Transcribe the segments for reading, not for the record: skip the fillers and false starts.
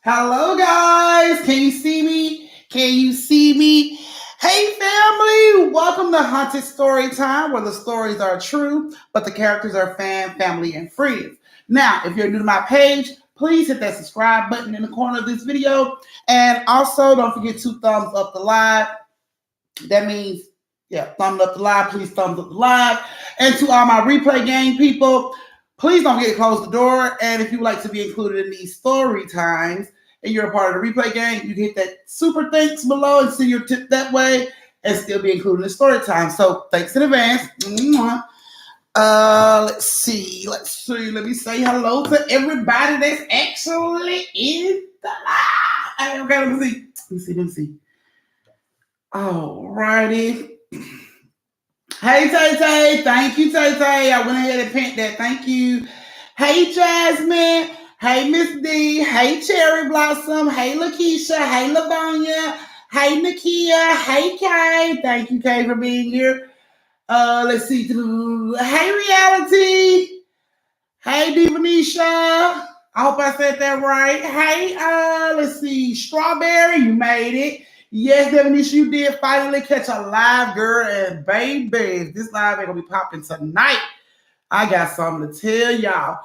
Hello, guys. Can you see me? Can you see me? Hey, family. Welcome to Haunted Story Time, where the stories are true, but the characters are family, and friends. Now, if you're new to my page, please hit that subscribe button in the corner of this video. And also, don't forget to thumbs up the live. That means, thumbs up the live. Please thumbs up the live. And to all my replay gang people, please don't forget to close the door. And if you would like to be included in these story times and you're a part of the replay gang, you can hit that super thanks below and send your tip that way and still be included in the story time. So thanks in advance. Let's see. Let me say hello to everybody that's actually in the live. Okay, let me see. All righty. Hey, Tay. Thank you, Tay. I went ahead and pinned that. Thank you. Hey, Jasmine. Hey, Miss D. Hey, Cherry Blossom. Hey, Lakeisha. Hey, Lavonia. Hey, Nakia. Hey, Kay. Thank you, Kay, for being here. Let's see. Hey, Reality. Hey, Divanisha. I hope I said that right. Hey, let's see. Strawberry, you made it. Yes, Devanisha, you did finally catch a live, girl. And baby, this live ain't gonna be popping tonight. I got something to tell y'all.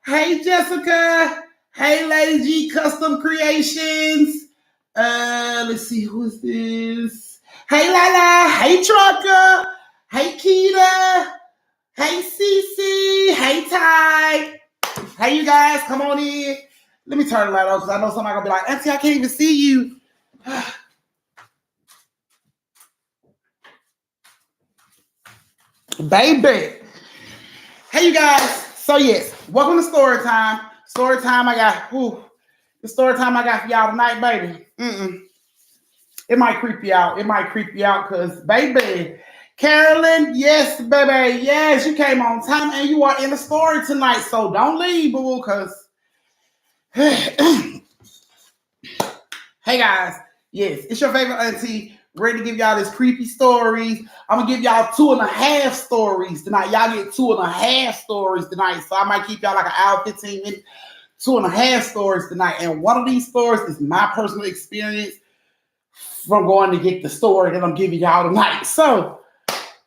Hey, Jessica. Hey, Lady G Custom Creations. Let's see, who is this? Hey, Lala. Hey, Trucker. Hey, Keita. Hey, Cece. Hey, Ty. Hey, you guys, come on in. Let me turn the light on because I know somebody gonna be like, Auntie, I can't even see you. Baby. Hey, you guys. So, yes, welcome to story time. Story time I got for y'all tonight, baby. It might creep you out. Because, baby, Carolyn, yes, baby. Yes, you came on time and you are in the story tonight. So, don't leave, boo, because... Hey, guys. Yes, it's your favorite auntie, ready to give y'all this creepy stories. I'm going to give y'all 2.5 stories tonight. Y'all get 2.5 stories tonight. So I might keep y'all like an hour, 15 minutes, 2.5 stories tonight. And one of these stories is my personal experience from going to get the story that I'm giving y'all tonight. So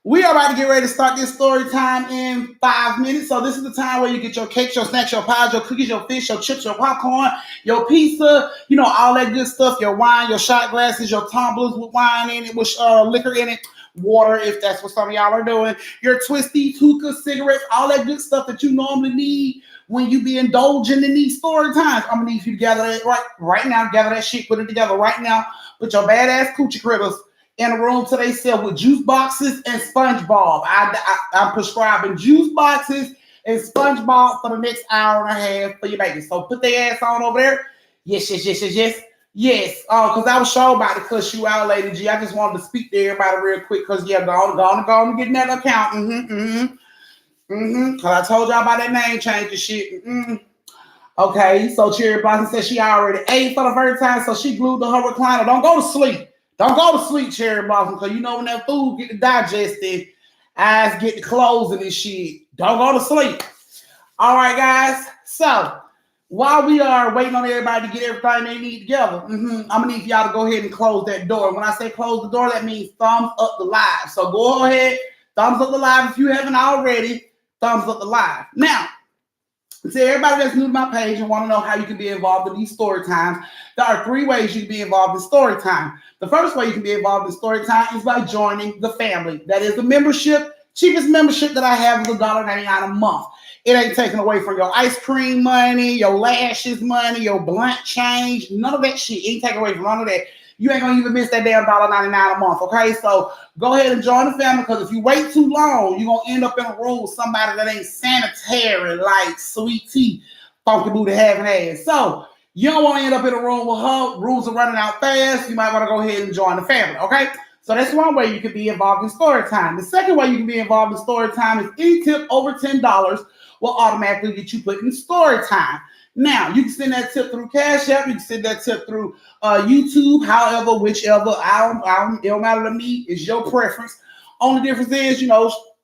we are about to get ready to start this story time in 5 minutes. So this is the time where you get your cakes, your snacks, your pies, your cookies, your fish, your chips, your popcorn, your pizza, all that good stuff, your wine, your shot glasses, your tumblers with wine in it, with liquor in it, water, if that's what some of y'all are doing, your twisties, hookahs, cigarettes, all that good stuff that you normally need when you be indulging in these story times. I'm going to need you to gather that right now, gather that shit, put it together right now, put your badass coochie critters in a room to themselves with juice boxes and SpongeBob. I'm prescribing juice boxes and SpongeBob for the next hour and a half for your baby. So put their ass on over there. Yes. Yes. Because I was sure about to cuss you out, Lady G. I just wanted to speak to everybody real quick because, go on and get in that account. Because I told y'all about that name change and shit. Okay, so Cherry Blossom said she already ate for the first time, so she glued to her recliner. Don't go to sleep. Don't go to sleep, Cherry Blossom, because when that food get digested, eyes get to closing and shit. Don't go to sleep. All right, guys. So while we are waiting on everybody to get everything they need together, I'm going to need y'all to go ahead and close that door. When I say close the door, that means thumbs up the live. So go ahead, thumbs up the live if you haven't already. Thumbs up the live. Now, to everybody that's new to my page and want to know how you can be involved in these story times, there are 3 ways you can be involved in story time. The first way you can be involved in story time is by joining the family. That is the membership. Cheapest membership that I have is $1.99 a month. It ain't taken away from your ice cream money, your lashes money, your blunt change. None of that shit. It ain't taken away from none of that. You ain't gonna even miss that damn $1.99 a month, okay? So go ahead and join the family, because if you wait too long, you're gonna end up in a room with somebody that ain't sanitary like Sweet Tea, Funky Booty having ass. So you don't want to end up in a room with her. Rules are running out fast. You might want to go ahead and join the family, okay? So that's one way you can be involved in story time. The second way you can be involved in story time is any tip over $10 will automatically get you put in story time. Now, you can send that tip through Cash App. You can send that tip through YouTube, however, whichever. It don't matter to me. It's your preference. Only difference is,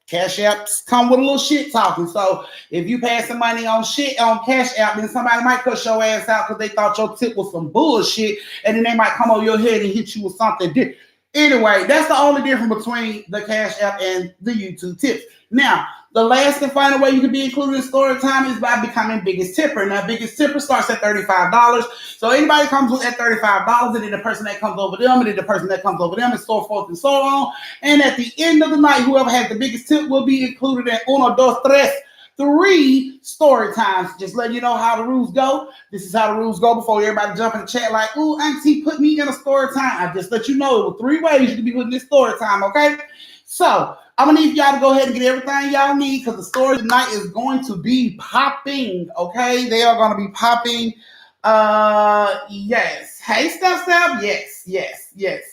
Cash Apps come with a little shit talking. So if you pass some money on Cash App, then somebody might cut your ass out because they thought your tip was some bullshit, and then they might come over your head and hit you with something different. Anyway, that's the only difference between the Cash App and the YouTube tips. Now, the last and final way you can be included in story time is by becoming Biggest Tipper. Now, Biggest Tipper starts at $35. So anybody comes with at $35, and then the person that comes over them, and then the person that comes over them, and so forth and so on. And at the end of the night, whoever has the biggest tip will be included in uno, dos, tres, 3 story times. Just letting you know how the rules go. This is how the rules go before everybody jump in the chat like, ooh, Auntie, put me in a story time. I just let you know it was 3 ways you can be put in this story time, okay? So I'm gonna need y'all to go ahead and get everything y'all need, because the story tonight is going to be popping, okay? They are gonna be popping. Yes. Hey, Steph. Yes.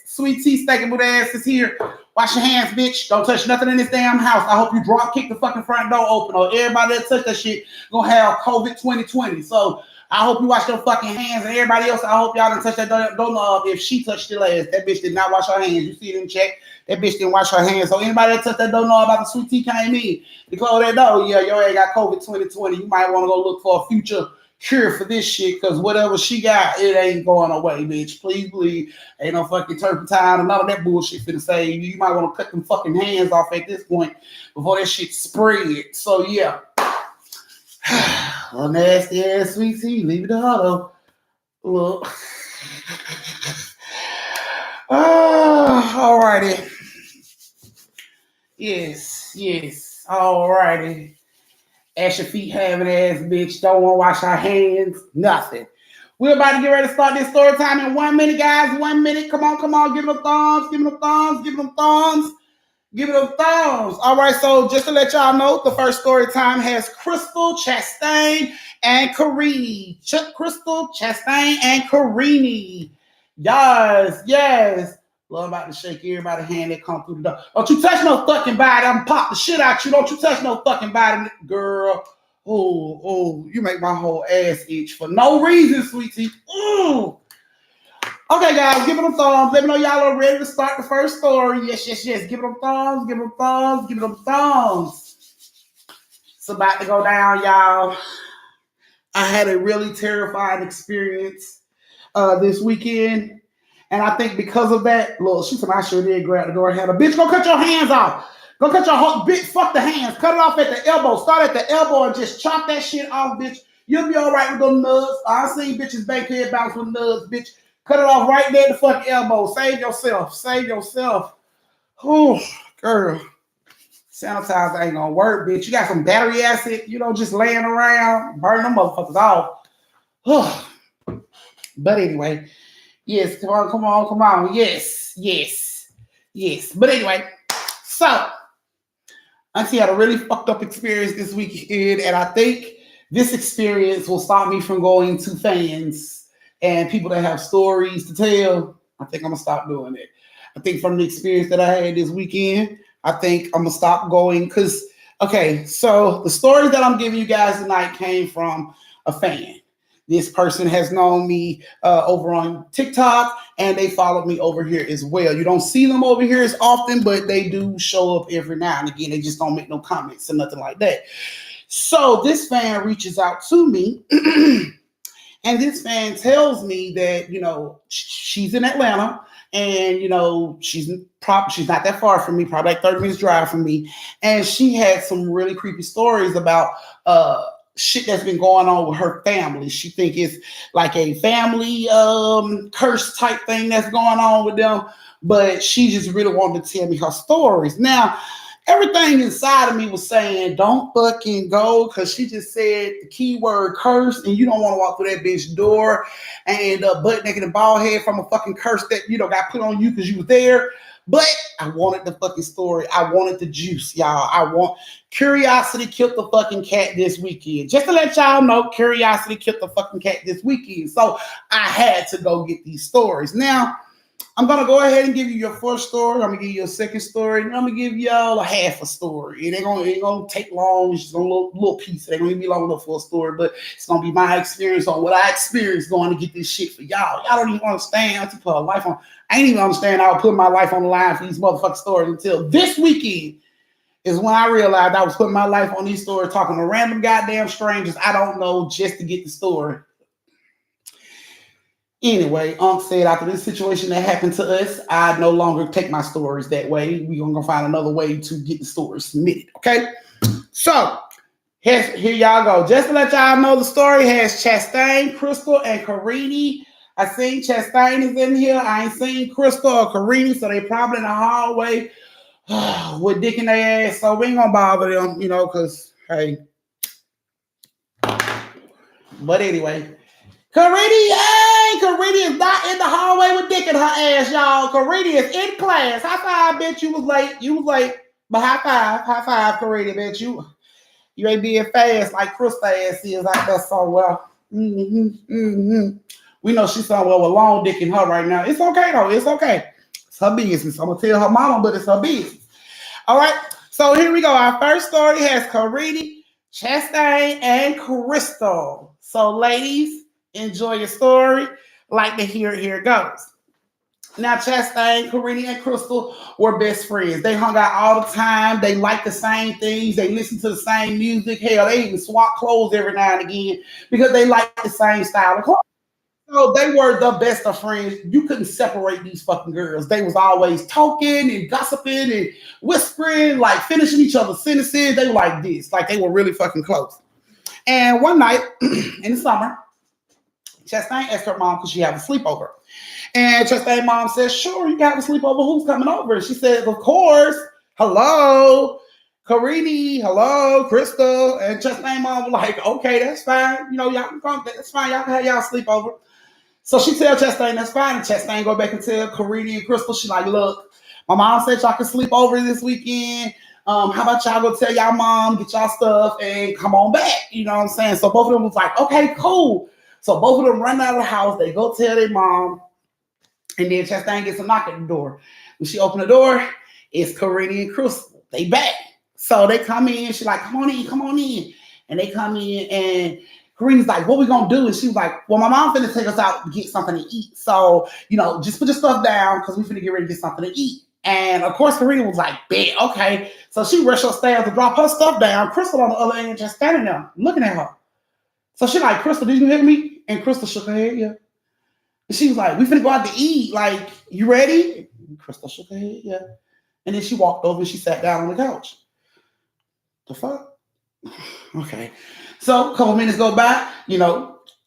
Sweet Tea Steak Boot ass is here. Wash your hands, bitch. Don't touch nothing in this damn house. I hope you drop kick the fucking front door open, or everybody that touch that shit gonna have COVID 2020. So I hope you wash your fucking hands, and everybody else, I hope y'all didn't touch that door. If she touched your ass, that bitch did not wash her hands. You see it in the chat. That bitch didn't wash her hands. So anybody that touched that door know about the Sweet Tea came in to close that door. Yeah, your ass got COVID 2020. You might want to go look for a future cure for this shit, because whatever she got, it ain't going away, bitch. Please believe. Ain't no fucking turpentine and none of that bullshit finna save you. You might want to cut them fucking hands off at this point before that shit spread. So yeah. A nasty ass Sweet Tea. Leave it to her though. Look. Alrighty. Yes. Alrighty. Ash your feet having ass bitch. Don't want to wash her hands. Nothing. We're about to get ready to start this story time in 1 minute, guys. 1 minute. Come on. Give them thumbs. Give them thumbs. All right, so just to let y'all know, the first story time has Crystal, Chastain, and Karini. Crystal, Chastain, and Karini. Yes. Love about to shake everybody's hand that come through the door. Don't you touch no fucking body. I'm gonna pop the shit out you. Don't you touch no fucking body, girl. Oh, you make my whole ass itch for no reason, Sweet Tea. Ooh. Okay, guys, give them thumbs. Let me know y'all are ready to start the first story. Yes. Give them thumbs. It's about to go down, y'all. I had a really terrifying experience this weekend. And I think because of that, look, she said, I sure did grab the door handle. Bitch, go cut your hands off. Go cut your whole bitch, fuck the hands. Cut it off at the elbow. Start at the elbow and just chop that shit off, bitch. You'll be all right with them nuts. I seen bitches back here bounce with nuts, bitch. Cut it off right there at the fucking elbow. Save yourself. Save yourself. Oh, girl. Sanitizer ain't gonna work, bitch. You got some battery acid, just laying around. Burn them motherfuckers off. But anyway, yes, come on. Yes. But anyway, so Auntie had a really fucked up experience this weekend, and I think this experience will stop me from going to fans and people that have stories to tell. I think I'm gonna stop doing it. I think from the experience that I had this weekend, I think I'm gonna stop going because, okay, so the stories that I'm giving you guys tonight came from a fan. This person has known me over on TikTok, and they followed me over here as well. You don't see them over here as often, but they do show up every now and again. They just don't make no comments or nothing like that. So this fan reaches out to me, and this fan tells me that, she's in Atlanta, and, she's not that far from me, probably like 30 minutes drive from me. And she had some really creepy stories about shit that's been going on with her family. She think it's like a family curse type thing that's going on with them, but she just really wanted to tell me her stories. Now, everything inside of me was saying, don't fucking go, because she just said the keyword curse, and you don't want to walk through that bitch door and end up butt naked and bald head from a fucking curse that, got put on you because you was there. But I wanted the fucking story. I wanted the juice, y'all. Curiosity killed the fucking cat this weekend. Just to let y'all know, curiosity killed the fucking cat this weekend. So I had to go get these stories. Now, I'm going to go ahead and give you your first story. I'm going to give you a second story. And I'm going to give y'all a half a story. It ain't going to take long. It's just a little piece. It ain't going to be long enough for a story, but it's going to be my experience on what I experienced going to get this shit for y'all. Y'all don't even understand. I put a life on. I ain't even understand I was putting my life on the line for these motherfucking stories until this weekend is when I realized I was putting my life on these stories, talking to random goddamn strangers I don't know just to get the story. Anyway, Unc said after this situation that happened to us, I no longer take my stories that way. We're going to find another way to get the stories submitted, okay? So, here y'all go. Just to let y'all know, the story has Chastain, Crystal, and Karini. I seen Chastain is in here. I ain't seen Crystal or Karini, so they probably in the hallway with dick in their ass. So we ain't gonna bother them, because, hey. But anyway, Karini is not in the hallway with dick in her ass, y'all. Karini is in class. High five, bitch. You was late. But high five, Karini, bitch. You ain't being fast like Crystal ass is out there somewhere. We know she's somewhere with long dick in her right now. It's okay, though. It's okay. It's her business. I'm going to tell her mama, but it's her business. All right. So here we go. Our first story has Karini, Chastain, and Crystal. So, ladies, enjoy your story. Like to hear it. Here it goes. Now, Chastain, Karini, and Crystal were best friends. They hung out all the time. They liked the same things. They listened to the same music. Hell, they even swap clothes every now and again because they liked the same style of clothes. So they were the best of friends. You couldn't separate these fucking girls. They was always talking and gossiping and whispering, like finishing each other's sentences. They were like this, like they were really fucking close. And one night in the summer, Chastain asked her mom, could she have a sleepover? And Chastain's mom said, sure, you can have a sleepover. Who's coming over? She said, of course. Hello, Karini. Hello, Crystal. And Chastain's mom was like, okay, that's fine. Y'all can come. That's fine. Y'all can have y'all sleepover. So she tell Chastain that's fine. And Chastain go back and tell Karini and Crystal, she like, look, my mom said y'all can sleep over this weekend. How about y'all go tell y'all mom, get y'all stuff, and come on back? You know what I'm saying? So both of them was like, okay, cool. So both of them run out of the house. They go tell their mom. And then Chastain gets a knock at the door. When she opened the door, it's Karini and Crystal. They back. So they come in. She's like, come on in. And they come in, and Karina's like, what we gonna do? And she was like, well, my mom finna take us out to get something to eat. So, just put your stuff down because we finna get ready to get something to eat. And of course, Karina was like, bet, okay. So she rushed upstairs to drop her stuff down. Crystal on the other end just standing there looking at her. So she like, Crystal, did you hear me? And Crystal shook her head, yeah. And she was like, we finna go out to eat. Like, you ready? And Crystal shook her head, yeah. And then she walked over and she sat down on the couch. The fuck? Okay. So a couple minutes go by,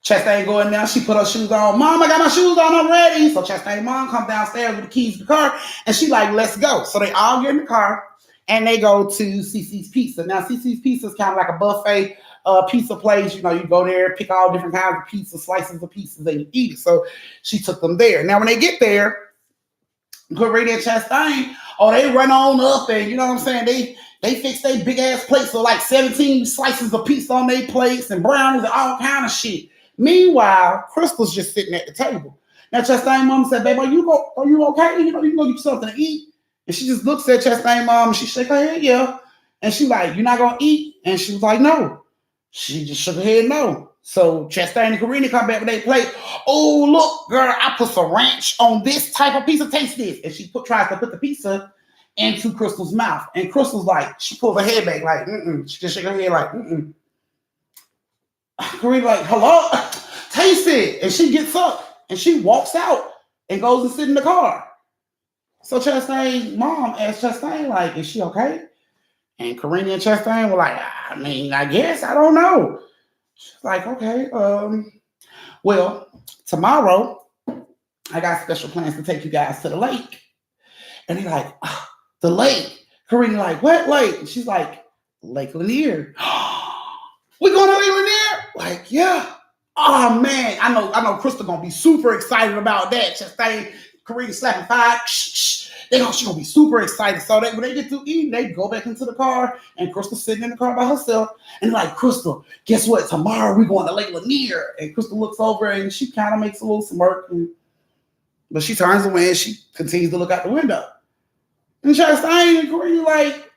Chastain going down. She put her shoes on. Mom, I got my shoes on. I'm ready. So Chastain mom comes downstairs with the keys to the car, and she like, let's go. So they all get in the car, and they go to CC's Pizza. Now, CC's Pizza is kind of like a buffet pizza place. You go there, pick all different kinds of pizza, slices of pizzas, and you eat it. So she took them there. Now, when they get there, Corrine and Chastain, they run on up, and you know what I'm saying? They fix their big ass plates with like 17 slices of pizza on their plates and brownies and all kind of shit. Meanwhile, Crystal's just sitting at the table. Now, Chastain mom said, babe, are you okay? You can go get something to eat. And she just looks at Chastain mom and she shake her head, yeah. And she like, you're not going to eat? And she was like, no. She just shook her head, no. So Chastain and Karina come back with their plate. Oh, look, girl, I put some ranch on this type of pizza. Taste this. And she tries to put the pizza into Crystal's mouth. And Crystal's like, she pulls her head back like, She just shake her head like, Karina like, hello? Taste it. And she gets up and she walks out and goes and sit in the car. So Chastain mom asked Chastain, like, is she okay? And Karina and Chastain were like, I guess, I don't know. She's like, okay, well, tomorrow I got special plans to take you guys to the lake. And they're like, the lake. Karina like, what lake? And she's like, Lake Lanier. We going to Lake Lanier? Like, yeah. Oh man, I know Crystal gonna be super excited about that. Chastain, Karina slapping five. She gonna be super excited. So when they get through eating, they go back into the car, and Crystal's sitting in the car by herself. And like, Crystal, guess what? Tomorrow we're going to Lake Lanier. And Crystal looks over and she kind of makes a little smirk, but she turns away and she continues to look out the window. And Chastain and Karina like,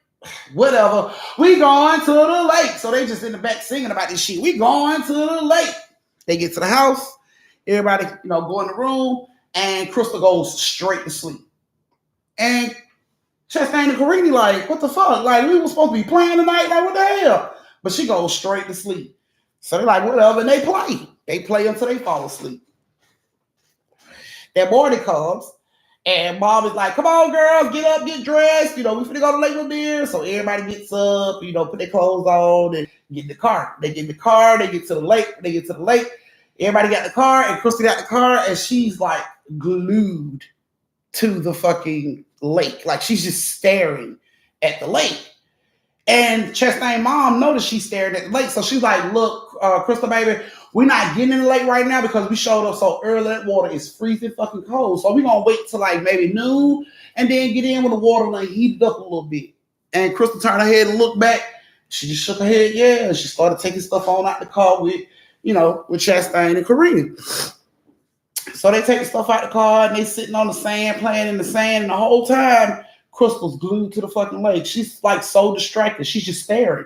whatever, we going to the lake. So they just in the back singing about this shit. We going to the lake. They get to the house, everybody, go in the room, and Crystal goes straight to sleep. And Chastain and Karina like, what the fuck? Like, we were supposed to be playing tonight? Like, what the hell? But she goes straight to sleep. So they're like, whatever, and they play. They play until they fall asleep. That morning comes, and mom is like, come on, girls, get up, get dressed. We finna go to Lake Lanier. So everybody gets up, put their clothes on and get in the car. They get in the car, they get to the lake. Everybody got the car, and Crystal got the car, and she's like glued to the fucking lake. Like, she's just staring at the lake. And Chastain mom noticed she's staring at the lake. So she's like, look, Crystal, baby, we're not getting in the lake right now because we showed up so early. That water is freezing fucking cold. So we're going to wait till like maybe noon and then get in when the water like heated up a little bit. And Crystal turned her head and looked back. She just shook her head, yeah. And she started taking stuff on out the car with Chastain and Karina. So they take the stuff out the car and they sitting on the sand, playing in the sand. And the whole time, Crystal's glued to the fucking lake. She's like so distracted. She's just staring.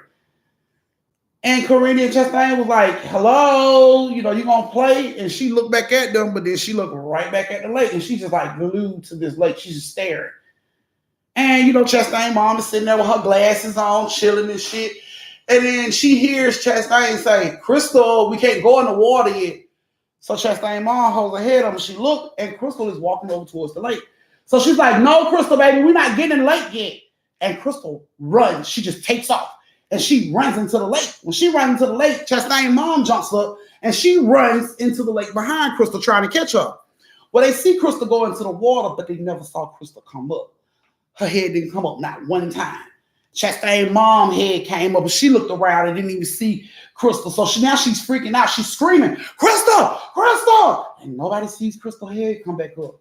And Karina and Chastain was like, hello, you gonna play? And she looked back at them, but then she looked right back at the lake. And she's just like glued to this lake. She's just staring. And, Chastain mom is sitting there with her glasses on, chilling and shit. And then she hears Chastain say, Crystal, we can't go in the water yet. So Chastain mom holds her head up and she looked, and Crystal is walking over towards the lake. So she's like, no, Crystal, baby, we're not getting in the lake yet. And Crystal runs. She just takes off. And she runs into the lake. When she runs into the lake, Chastain mom jumps up and she runs into the lake behind Crystal trying to catch her. Well, they see Crystal go into the water, but they never saw Crystal come up. Her head didn't come up, not one time. Chastain mom head came up and she looked around and didn't even see Crystal. So now she's freaking out. She's screaming, Crystal, Crystal. And nobody sees Crystal head come back up.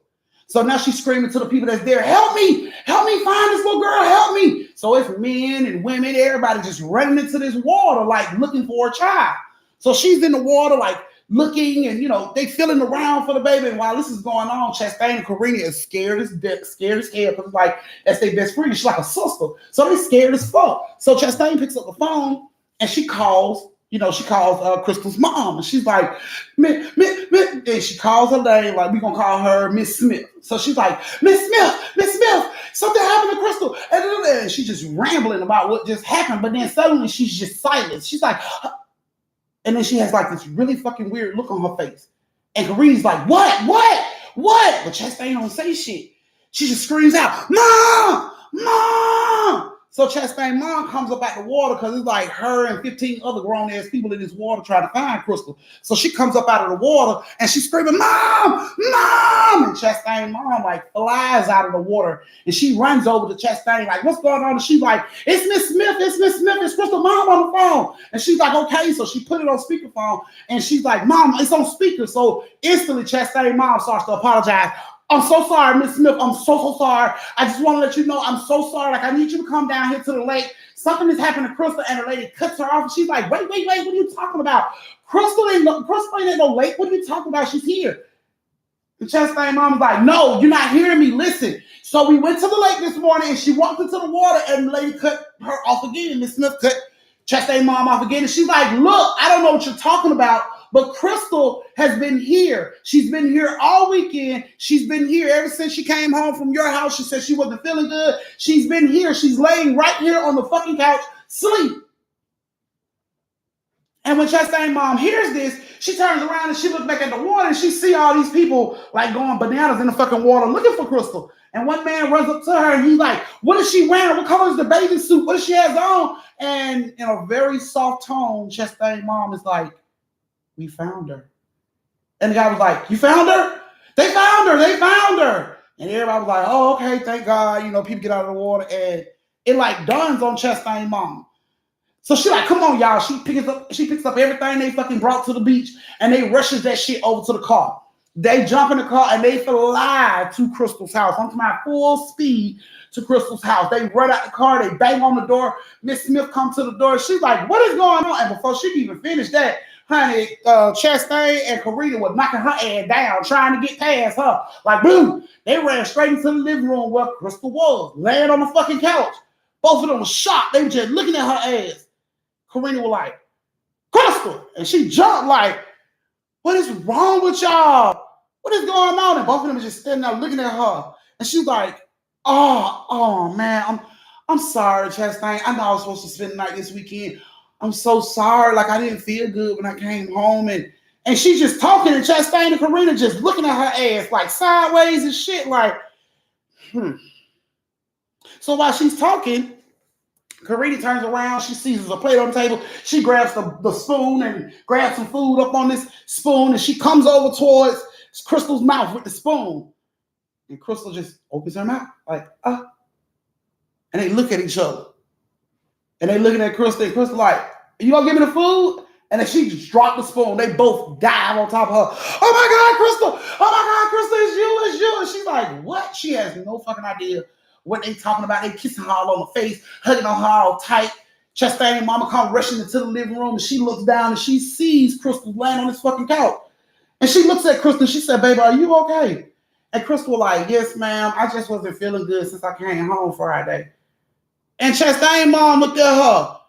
So now she's screaming to the people that's there, help me find this little girl, help me. So it's men and women, everybody just running into this water, like looking for a child. So she's in the water, like looking, and they feeling around for the baby. And while this is going on, Chastain and Karina is scared as hell, because like that's their best friend. She's like a sister. So they're scared as fuck. So Chastain picks up the phone and she calls Crystal's mom, and she's like, Miss, and she calls her name, like, we're going to call her Miss Smith. So she's like, Miss Smith, something happened to Crystal. And she's just rambling about what just happened, but then suddenly she's just silent. She's like, and then she has like this really fucking weird look on her face. And Karina's like, what? But Chastain don't say shit. She just screams out, Mom! Mom! So Chastain's mom comes up out the water because it's like her and 15 other grown ass people in this water trying to find Crystal. So she comes up out of the water and she's screaming, Mom! Mom! And Chastain's mom like flies out of the water and she runs over to Chastain like, what's going on? And she's like, it's Miss Smith, it's Crystal mom on the phone. And she's like, okay. So she put it on speakerphone and she's like, Mom, it's on speaker. So instantly Chastain's mom starts to apologize. I'm so sorry, Miss Smith. I'm so sorry. I just want to let you know I'm so sorry. Like, I need you to come down here to the lake. Something has happened to Crystal, and the lady cuts her off. And she's like, wait. What are you talking about? Crystal ain't no lake. What are you talking about? She's here. And Chastain's mom was like, no, you're not hearing me. Listen. So we went to the lake this morning, and she walked into the water, and the lady cut her off again. Miss Smith cut Chastain's mom off again. And she's like, look, I don't know what you're talking about. But Crystal has been here. She's been here all weekend. She's been here ever since she came home from your house. She said she wasn't feeling good. She's been here. She's laying right here on the fucking couch, sleep. And when Chastain's mom hears this, she turns around and she looks back at the water and she see all these people like going bananas in the fucking water looking for Crystal. And one man runs up to her and he's like, what is she wearing? What color is the bathing suit? What does she have on? And in a very soft tone, Chastain's mom is like, we found her. And the guy was like, you found her? They found her. And everybody was like, oh, okay, thank God. You know, people get out of the water. And it like dawns on Chastain's mom. So she like, come on, y'all. She picks up everything they fucking brought to the beach and they rushes that shit over to the car. They jump in the car and they fly to Crystal's house. I'm talking about full speed to Crystal's house. They run out the car. They bang on the door. Miss Smith comes to the door. She's like, what is going on? And before she can even finish that, honey, Chastain and Karina were knocking her ass down, trying to get past her. Like, boom. They ran straight into the living room where Crystal was, laying on the fucking couch. Both of them were shocked. They were just looking at her ass. Karina was like, Crystal. And she jumped like, what is wrong with y'all? What is going on? And both of them were just standing there looking at her. And she's like, oh man, I'm sorry, Chastain. I know I was supposed to spend the night this weekend. I'm so sorry. Like, I didn't feel good when I came home. And she's just talking, and Chastain and Karina just looking at her ass like sideways and shit. Like, So while she's talking, Karina turns around. She sees a plate on the table. She grabs the spoon and grabs some food up on this spoon. And she comes over towards Crystal's mouth with the spoon. And Crystal just opens her mouth like, And they look at each other. And they looking at Crystal, and Crystal like, you gonna give me the food? And then she just dropped the spoon. They both dive on top of her. Oh my God, Crystal! Oh my God, Crystal, it's you! And she's like, what? She has no fucking idea what they talking about. They kissing her all on the face, hugging on her all tight. Chastain and mama come rushing into the living room, and she looks down and she sees Crystal laying on this fucking couch. And she looks at Crystal and she said, baby, are you okay? And Crystal was like, yes, ma'am. I just wasn't feeling good since I came home Friday. And Chastain's mom looked at her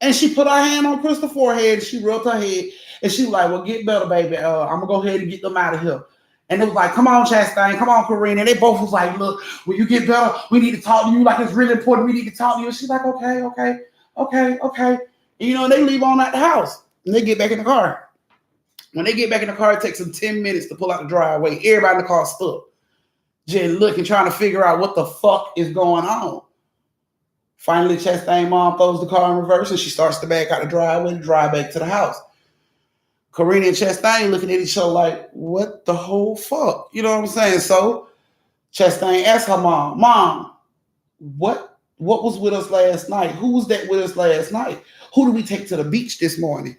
and she put her hand on Crystal's forehead and she rubbed her head and she was like, well, get better, baby. I'm going to go ahead and get them out of here. And it was like, come on, Chastain, come on, Karina. And they both was like, look, when you get better, we need to talk to you. Like, it's really important. We need to talk to you. And she's like, okay. And, you know, they leave on out the house and they get back in the car. When they get back in the car, it takes them 10 minutes to pull out the driveway. Everybody in the car stuck, just looking, trying to figure out what the fuck is going on. Finally, Chastain's mom throws the car in reverse and she starts to back out the driveway and drive back to the house. Karina and Chastain looking at each other like, what the whole fuck? You know what I'm saying? So Chastain asked her mom, what was with us last night? Who was that with us last night? Who did we take to the beach this morning?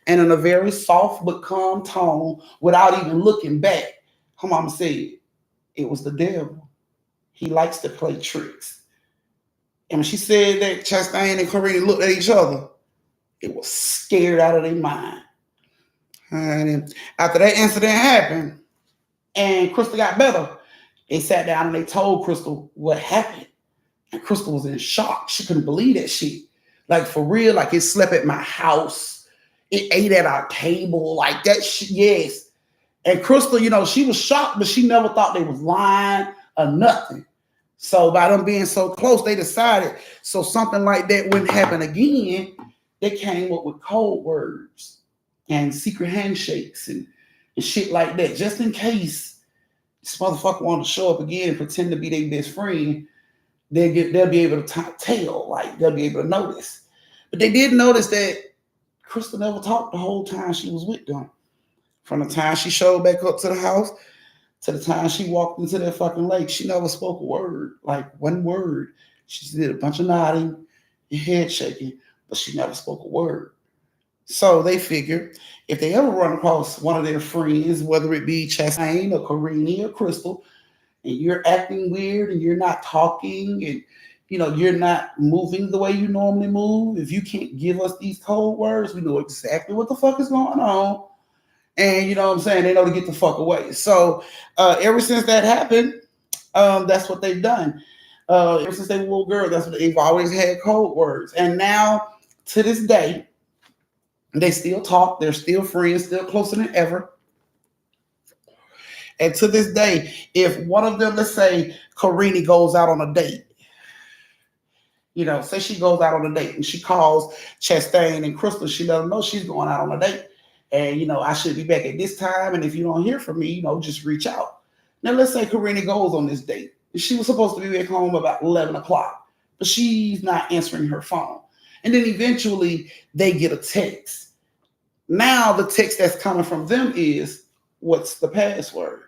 And in a very soft but calm tone, without even looking back, her mama said, it was the devil. He likes to play tricks. And when she said that, Chastain and Karina looked at each other. It was scared out of their mind. And after that incident happened, and Crystal got better, they sat down and they told Crystal what happened. And Crystal was in shock. She couldn't believe that shit. Like, for real, like, it slept at my house. It ate at our table. Like, that shit, yes. And Crystal, you know, she was shocked, but she never thought they was lying or nothing. So by them being so close, they decided, so something like that wouldn't happen again, they came up with code words and secret handshakes. And and shit like that, just in case this motherfucker want to show up again and pretend to be their best friend. They'll be able to tell, like they'll be able to notice. But they did notice that Crystal never talked the whole time she was with them. From the time she showed back up to the house to the time she walked into that fucking lake, she never spoke a word, like one word. She did a bunch of nodding and head shaking, but she never spoke a word. So they figured if they ever run across one of their friends, whether it be Chastain or Karini or Crystal, and you're acting weird and you're not talking and you're not moving the way you normally move, if you can't give us these code words, we know exactly what the fuck is going on. And you know what I'm saying? They know to get the fuck away. So ever since that happened, that's what they've done. Ever since they were little girls, that's what they've always had code words. And now to this day, they still talk. They're still friends, still closer than ever. And to this day, if one of them, let's say Karini goes out on a date, say she goes out on a date and she calls Chastain and Crystal, she let them know she's going out on a date. And, I should be back at this time. And if you don't hear from me, just reach out. Now, let's say Karini goes on this date. She was supposed to be back home about 11 o'clock, but she's not answering her phone. And then eventually they get a text. Now the text that's coming from them is, what's the password?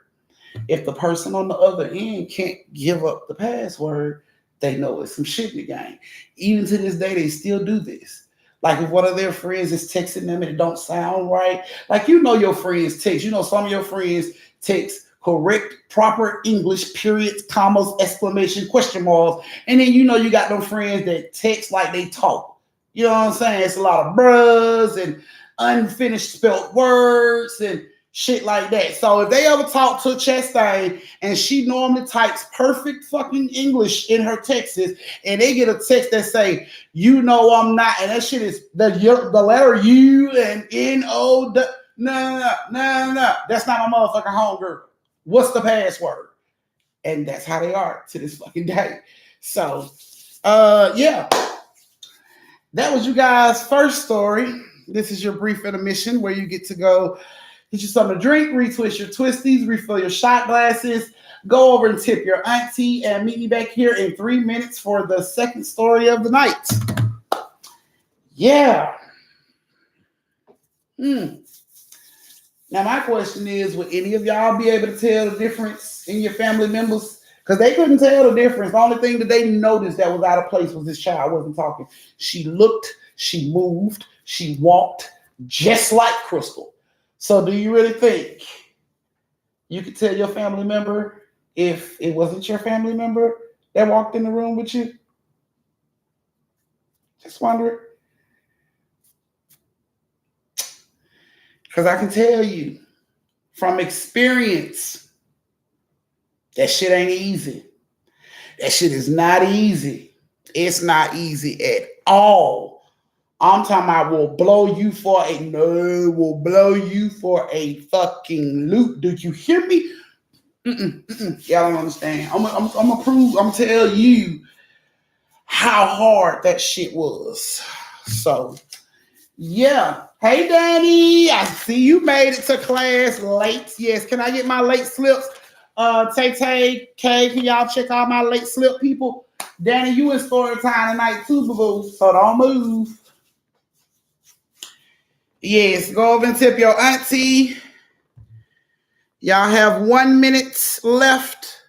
If the person on the other end can't give up the password, they know it's some shit in the game. Even to this day, they still do this. Like if one of their friends is texting them and it don't sound right, like your friends text. Some of your friends text correct, proper English, periods, commas, exclamation, question marks. And then you got them friends that text like they talk. You know what I'm saying? It's a lot of bruhs and unfinished spelt words and shit like that. So if they ever talk to Chastain and she normally types perfect fucking English in her texts, and they get a text that say, I'm not, and that shit is the letter U and N-O, no. That's not my motherfucking homegirl. What's the password? And that's how they are to this fucking day. So, yeah. That was you guys' first story. This is your brief intermission where you get to go get you something to drink, retwist your twisties, refill your shot glasses, go over and tip your auntie, and meet me back here in 3 minutes for the second story of the night. Yeah. Now, my question is, would any of y'all be able to tell the difference in your family members? Because they couldn't tell the difference. The only thing that they noticed that was out of place was this child wasn't talking. She looked, she moved, she walked just like Crystal. So do you really think you could tell your family member if it wasn't your family member that walked in the room with you? Just wondering. Because I can tell you from experience, that shit ain't easy. That shit is not easy. It's not easy at all. I'm talking about will blow you for a fucking loop. Do you hear me? Y'all don't understand. I'm gonna tell you how hard that shit was. So, yeah. Hey, Danny, I see you made it to class late. Yes, can I get my late slips? Tay, Kay, can y'all check out my late slip, people? Danny, you in story time tonight too, boo-boo, so don't move. Yes, go over and tip your auntie. Y'all have 1 minute left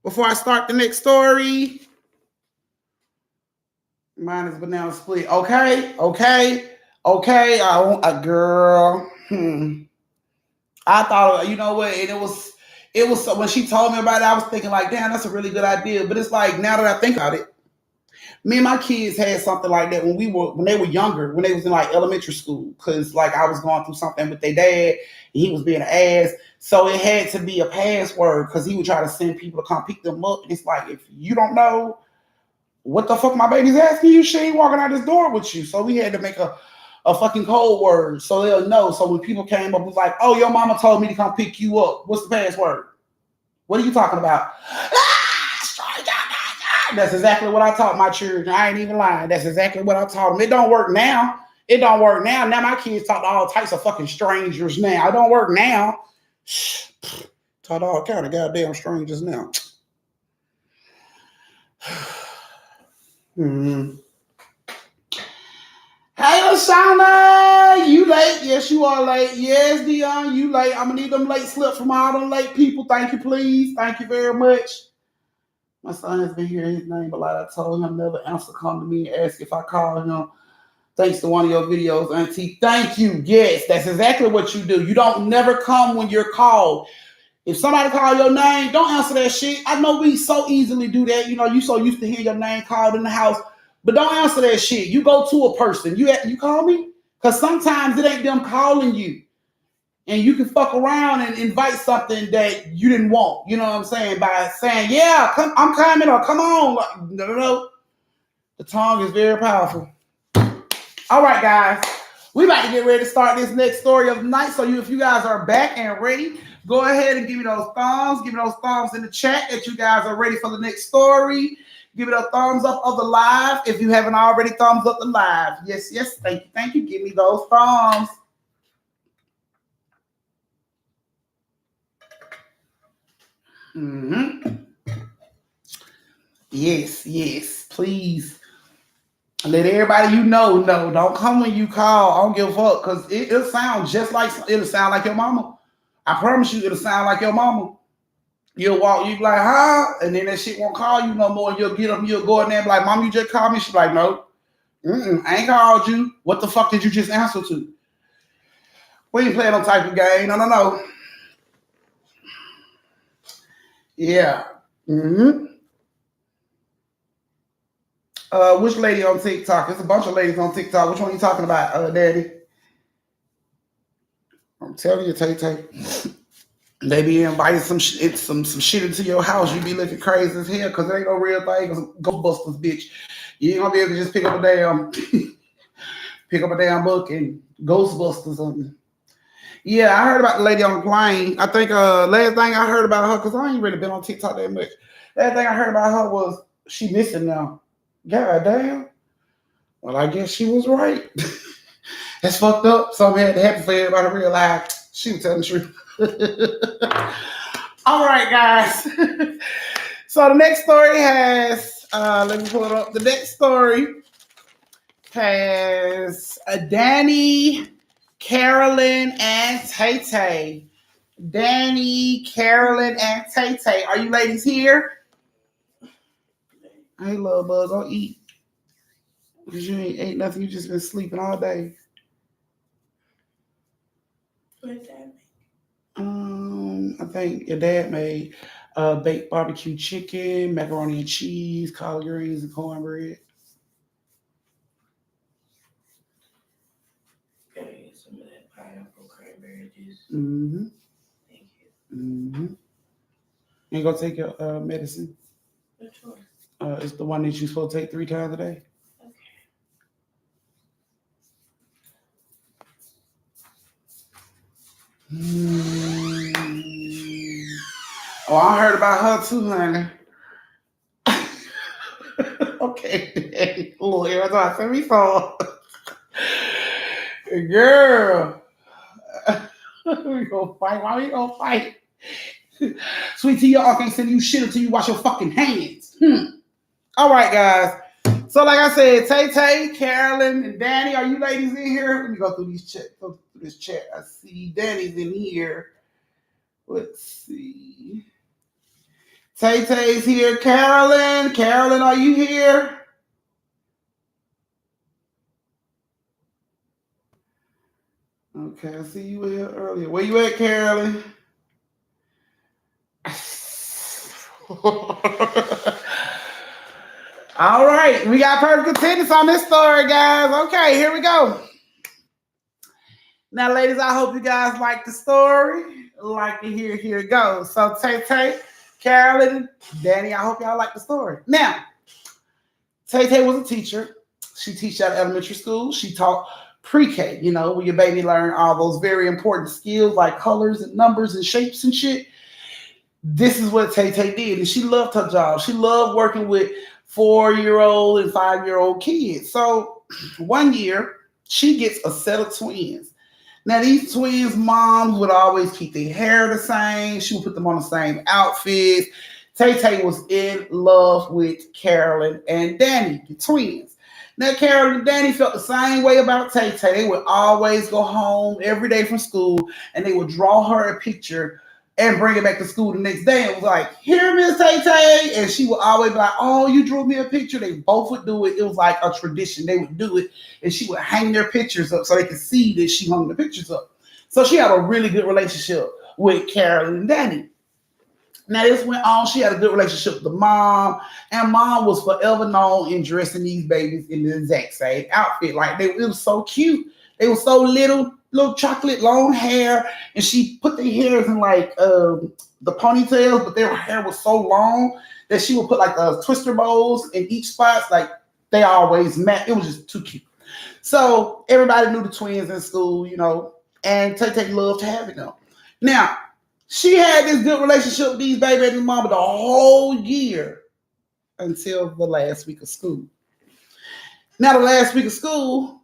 before I start the next story. Mine is banana split. Okay. I want a girl. I thought, you know what? And it was when she told me about it, I was thinking like, damn, that's a really good idea. But it's like, now that I think about it, me and my kids had something like that when they were younger, when they was in like elementary school, because like I was going through something with their dad, and he was being an ass. So it had to be a password because he would try to send people to come pick them up. And it's like, if you don't know what the fuck my baby's asking you, she ain't walking out this door with you. So we had to make a fucking code word so they'll know. So when people came up, it was like, oh, your mama told me to come pick you up. What's the password? What are you talking about? That's exactly what I taught my children. I ain't even lying. That's exactly what I taught them. It don't work now. It don't work now. Now my kids talk to all types of fucking strangers now. It don't work now. Talk to all kind of goddamn strangers now. Hmm. Hey, Lashana, you late? Yes, you are late. Yes, Dion, you late. I'm gonna need them late slips from all them late people. Thank you, please. Thank you very much. My son has been hearing his name a lot. I told him never answer come to me and ask if I call him. Thanks to one of your videos, Auntie. Thank you. Yes, that's exactly what you do. You don't never come when you're called. If somebody call your name, don't answer that shit. I know we so easily do that. You know, you so used to hear your name called in the house, but don't answer that shit. You go to a person. You call me? Because sometimes it ain't them calling you. And you can fuck around and invite something that you didn't want. You know what I'm saying? By saying, yeah, I'm coming, or come on. Like, no. The tongue is very powerful. All right, guys. We about to get ready to start this next story of the night. So if you guys are back and ready, go ahead and give me those thumbs. Give me those thumbs in the chat that you guys are ready for the next story. Give it a thumbs up of the live if you haven't already thumbs up the live. Yes, yes. Thank you. Thank you. Give me those thumbs. Mm-hmm. Yes, yes. Please. Let everybody you know, no, don't come when you call. I don't give a fuck, because it'll sound like your mama. I promise you, it'll sound like your mama. You'll walk, you be like, huh? And then that shit won't call you no more. And you'll get up, you'll go in there and be like, Mom, you just called me. She's like, no, I ain't called you. What the fuck did you just answer to? We ain't playing no type of game. No. Yeah. Mm-hmm. Which lady on TikTok? There's a bunch of ladies on TikTok. Which one are you talking about, Daddy? I'm telling you, Tay. They be inviting some shit into your house. You be looking crazy as hell because it ain't no real thing. It's Ghostbusters, bitch. You ain't gonna be able to just pick up a damn book and Ghostbusters something. Yeah, I heard about the lady on the plane. I think last thing I heard about her, because I ain't really been on TikTok that much. Last thing I heard about her was she missing now. God damn. Well, I guess she was right. That's fucked up. Something had to happen for everybody to realize she was telling the truth. All right, guys. So the next story has, let me pull it up. The next story has Danny, Carolyn, and Tay. Danny, Carolyn, and Tay. Are you ladies here? Hey, little bug, go eat. Because you ain't ate nothing. You just been sleeping all day. What's that? I think your dad made baked barbecue chicken, macaroni and cheese, collard greens, and cornbread. Okay, some of that pineapple cranberry juice. Mm-hmm. Thank you. Mm-hmm. You gonna take your medicine? Which one? It's the one that you're supposed to take 3 times a day. Okay. Oh, I heard about her too, honey. Okay. Lord, that's why I sent me for. Girl. We gonna fight. Why we gonna fight? Sweet tea, y'all can't send you shit until you wash your fucking hands. All right, guys. So, like I said, Tay, Carolyn, and Danny, are you ladies in here? Let me go through this chat. I see Danny's in here. Let's see. Tay-Tay's here. Carolyn, are you here? Okay, I see you here earlier. Where you at, Carolyn? All right, we got perfect attendance on this story, guys. Okay, here we go. Now, ladies, I hope you guys like the story. Like to hear, here it goes. So, Tay, Carolyn, Danny, I hope y'all like the story. Now, Tay was a teacher. She teach at elementary school. She taught pre-K, where your baby learn all those very important skills like colors and numbers and shapes and shit. This is what Tay did, and she loved her job. She loved working with 4-year-old and 5-year-old kids. So one year, she gets a set of twins. Now, these twins' moms would always keep their hair the same. She would put them on the same outfits. Tay Tay was in love with Carolyn and Danny, the twins. Now, Carolyn and Danny felt the same way about Tay Tay. They would always go home every day from school and they would draw her a picture and bring it back to school the next day. It was like, here, Miss Tay Tay. And she would always be like, oh, you drew me a picture. They both would do it. It was like a tradition. They would do it. And she would hang their pictures up so they could see that she hung the pictures up. So she had a really good relationship with Carolyn and Danny. Now, this went on. She had a good relationship with the mom. And mom was forever known in dressing these babies in the exact same outfit. Like, it was so cute. They were so little chocolate, long hair, and she put their hairs in like the ponytails, but their hair was so long that she would put like twister bows in each spot. Like they always met. It was just too cute. So everybody knew the twins in school, and Tay Tay loved having them. Now, she had this good relationship with these baby and mama the whole year until the last week of school. Now, the last week of school,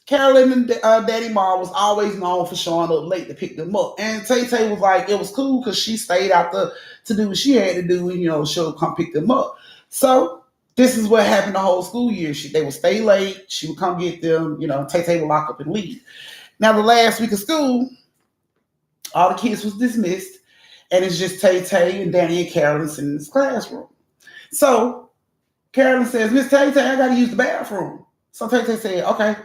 Carolyn and Daddy Mom was always known for showing up late to pick them up. And Tay Tay was like, it was cool because she stayed out to do what she had to do and, she'll come pick them up. So this is what happened the whole school year. They would stay late. She would come get them. Tay Tay would lock up and leave. Now, the last week of school, all the kids was dismissed. And it's just Tay Tay and Danny and Carolyn sitting in this classroom. So Carolyn says, Miss Tay Tay, I got to use the bathroom. So Tay Tay said, okay.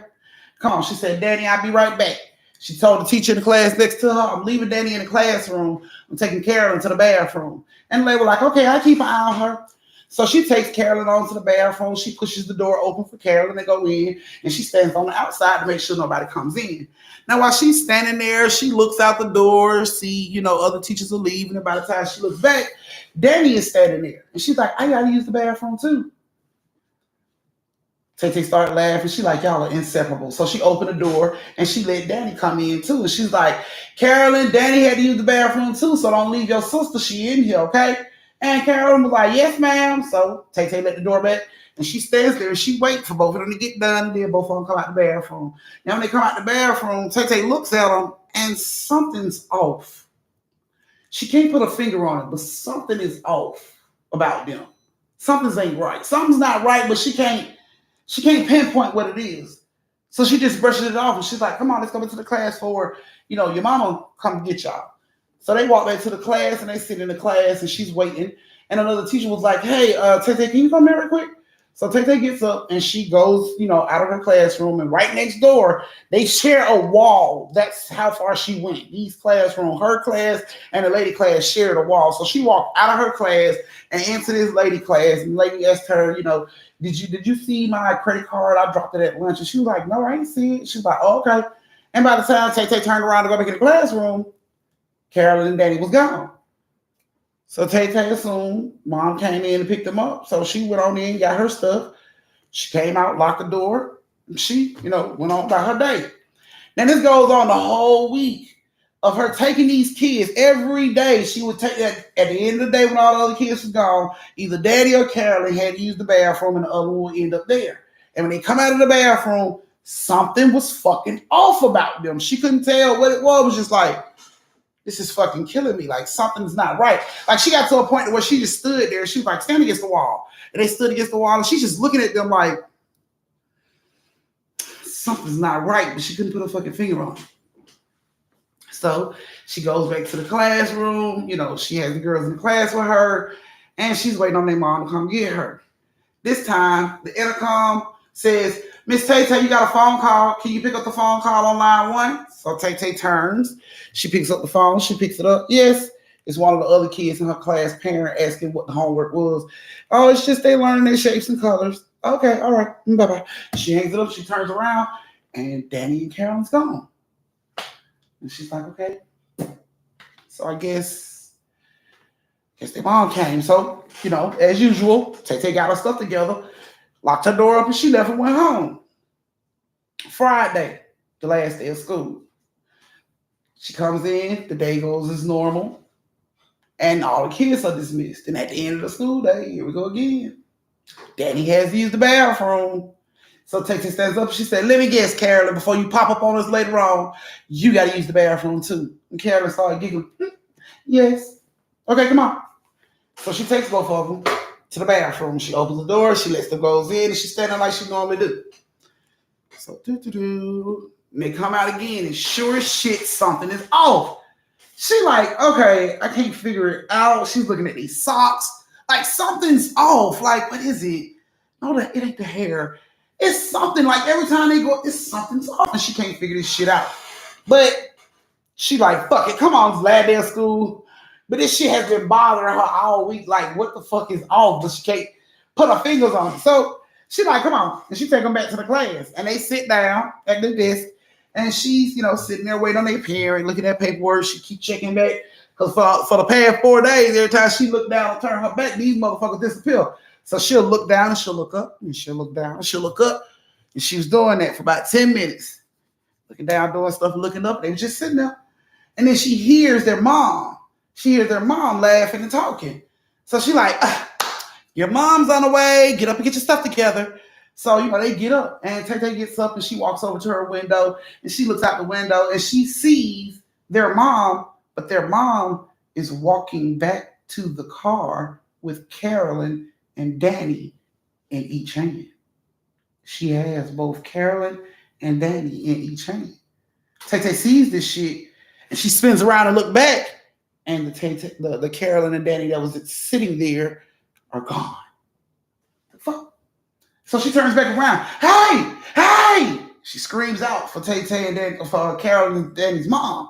Come on, she said, Danny, I'll be right back. She told the teacher in the class next to her, I'm leaving Danny in the classroom. I'm taking Carolyn to the bathroom. And they were like, okay, I'll keep an eye on her. So she takes Carolyn on to the bathroom. She pushes the door open for Carolyn to go in. And she stands on the outside to make sure nobody comes in. Now, while she's standing there, she looks out the door, see, other teachers are leaving. And by the time she looks back, Danny is standing there. And she's like, I got to use the bathroom too. Tay Tay started laughing. She's like, y'all are inseparable. So she opened the door and she let Danny come in too. And she's like, Carolyn, Danny had to use the bathroom too, so don't leave your sister. She in here, okay? And Carolyn was like, yes, ma'am. So Tay Tay let the door back and she stands there and she waits for both of them to get done. And then both of them come out the bathroom. Now, when they come out the bathroom, Tay Tay looks at them and something's off. She can't put a finger on it, but something is off about them. Something's ain't right. Something's not right, but she can't pinpoint what it is. So she just brushes it off and she's like, come on, let's go into the class for, your mama come get y'all. So they walk back to the class and they sit in the class and she's waiting. And another teacher was like, hey, Tay Tay, can you come here real quick? So Tay Tay gets up and she goes, out of her classroom, and right next door, they share a wall. That's how far she went. These classrooms, her class and the lady class shared a wall. So she walked out of her class and into this lady class. And the lady asked her, did you see my credit card? I dropped it at lunch. And she was like, no, I didn't see it. She's like, oh, okay. And by the time Tay Tay turned around to go back in the classroom, Carolyn and Danny was gone. So Tay Tay assumed mom came in and picked them up. So she went on in, got her stuff. She came out, locked the door. And she, went on about her day. Now this goes on the whole week of her taking these kids every day. She would take that at the end of the day when all the other kids was gone. Either Daddy or Carolyn had to use the bathroom and the other one would end up there. And when they come out of the bathroom, something was fucking off about them. She couldn't tell what it was. It was just like, this is fucking killing me. Like, something's not right. Like, she got to a point where she just stood there. She was like, stand against the wall. And they stood against the wall. And she's just looking at them like, something's not right. But she couldn't put her fucking finger on it. So she goes back to the classroom. She has the girls in the class with her. And she's waiting on their mom to come get her. This time, the intercom says, Miss Tay Tay, you got a phone call. Can you pick up the phone call on line 1? So Tay Tay turns. She picks up the phone. She picks it up. Yes, it's one of the other kids in her class parent asking what the homework was. Oh, it's just they learning their shapes and colors. Okay, all right. Bye-bye. She hangs it up. She turns around. And Danny and Carolyn's gone. And she's like, okay. So I guess their mom came. So, as usual, Tay Tay got her stuff together, locked her door up, and she left and went home. Friday, the last day of school. She comes in, the day goes as normal, and all the kids are dismissed. And at the end of the school day, here we go again. Danny has to use the bathroom. So Tay stands up. She said, let me guess, Carolyn, before you pop up on us later on, you got to use the bathroom too. And Carolyn started giggling. Yes. Okay, come on. So she takes both of them to the bathroom. She opens the door. She lets them go in. And she's standing like she normally do. So and they come out again. And sure as shit, something is off. She like, okay, I can't figure it out. She's looking at these socks. Like something's off. Like, what is it? No, it ain't the hair. It's something like every time they go, it's something's off. And she can't figure this shit out. But she like, fuck it. Come on, it's last day of school. But this shit has been bothering her all week. Like, what the fuck is off? But she can't put her fingers on it. So she like, come on. And she take them back to the class. And they sit down at the desk. And she's, sitting there waiting on their parent, looking at paperwork. She keep checking back. Because for the past 4 days, every time she look down and turn her back, these motherfuckers disappear. So she'll look down and she'll look up. And she'll look down and she'll look up. And she was doing that for about 10 minutes. Looking down, doing stuff, looking up. They were just sitting there. And then she hears their mom. She hears their mom laughing and talking. So she like, your mom's on the way. Get up and get your stuff together. So, they get up. And Tay gets up and she walks over to her window. And she looks out the window and she sees their mom. But their mom is walking back to the car with Carolyn and Danny in each hand. She has both Carolyn and Danny in each hand. Tay sees this shit. And she spins around and look back, and the Carolyn and Danny that was sitting there are gone. The fuck? So she turns back around. Hey! She screams out for Tay and Danny, for Carolyn and Danny's mom.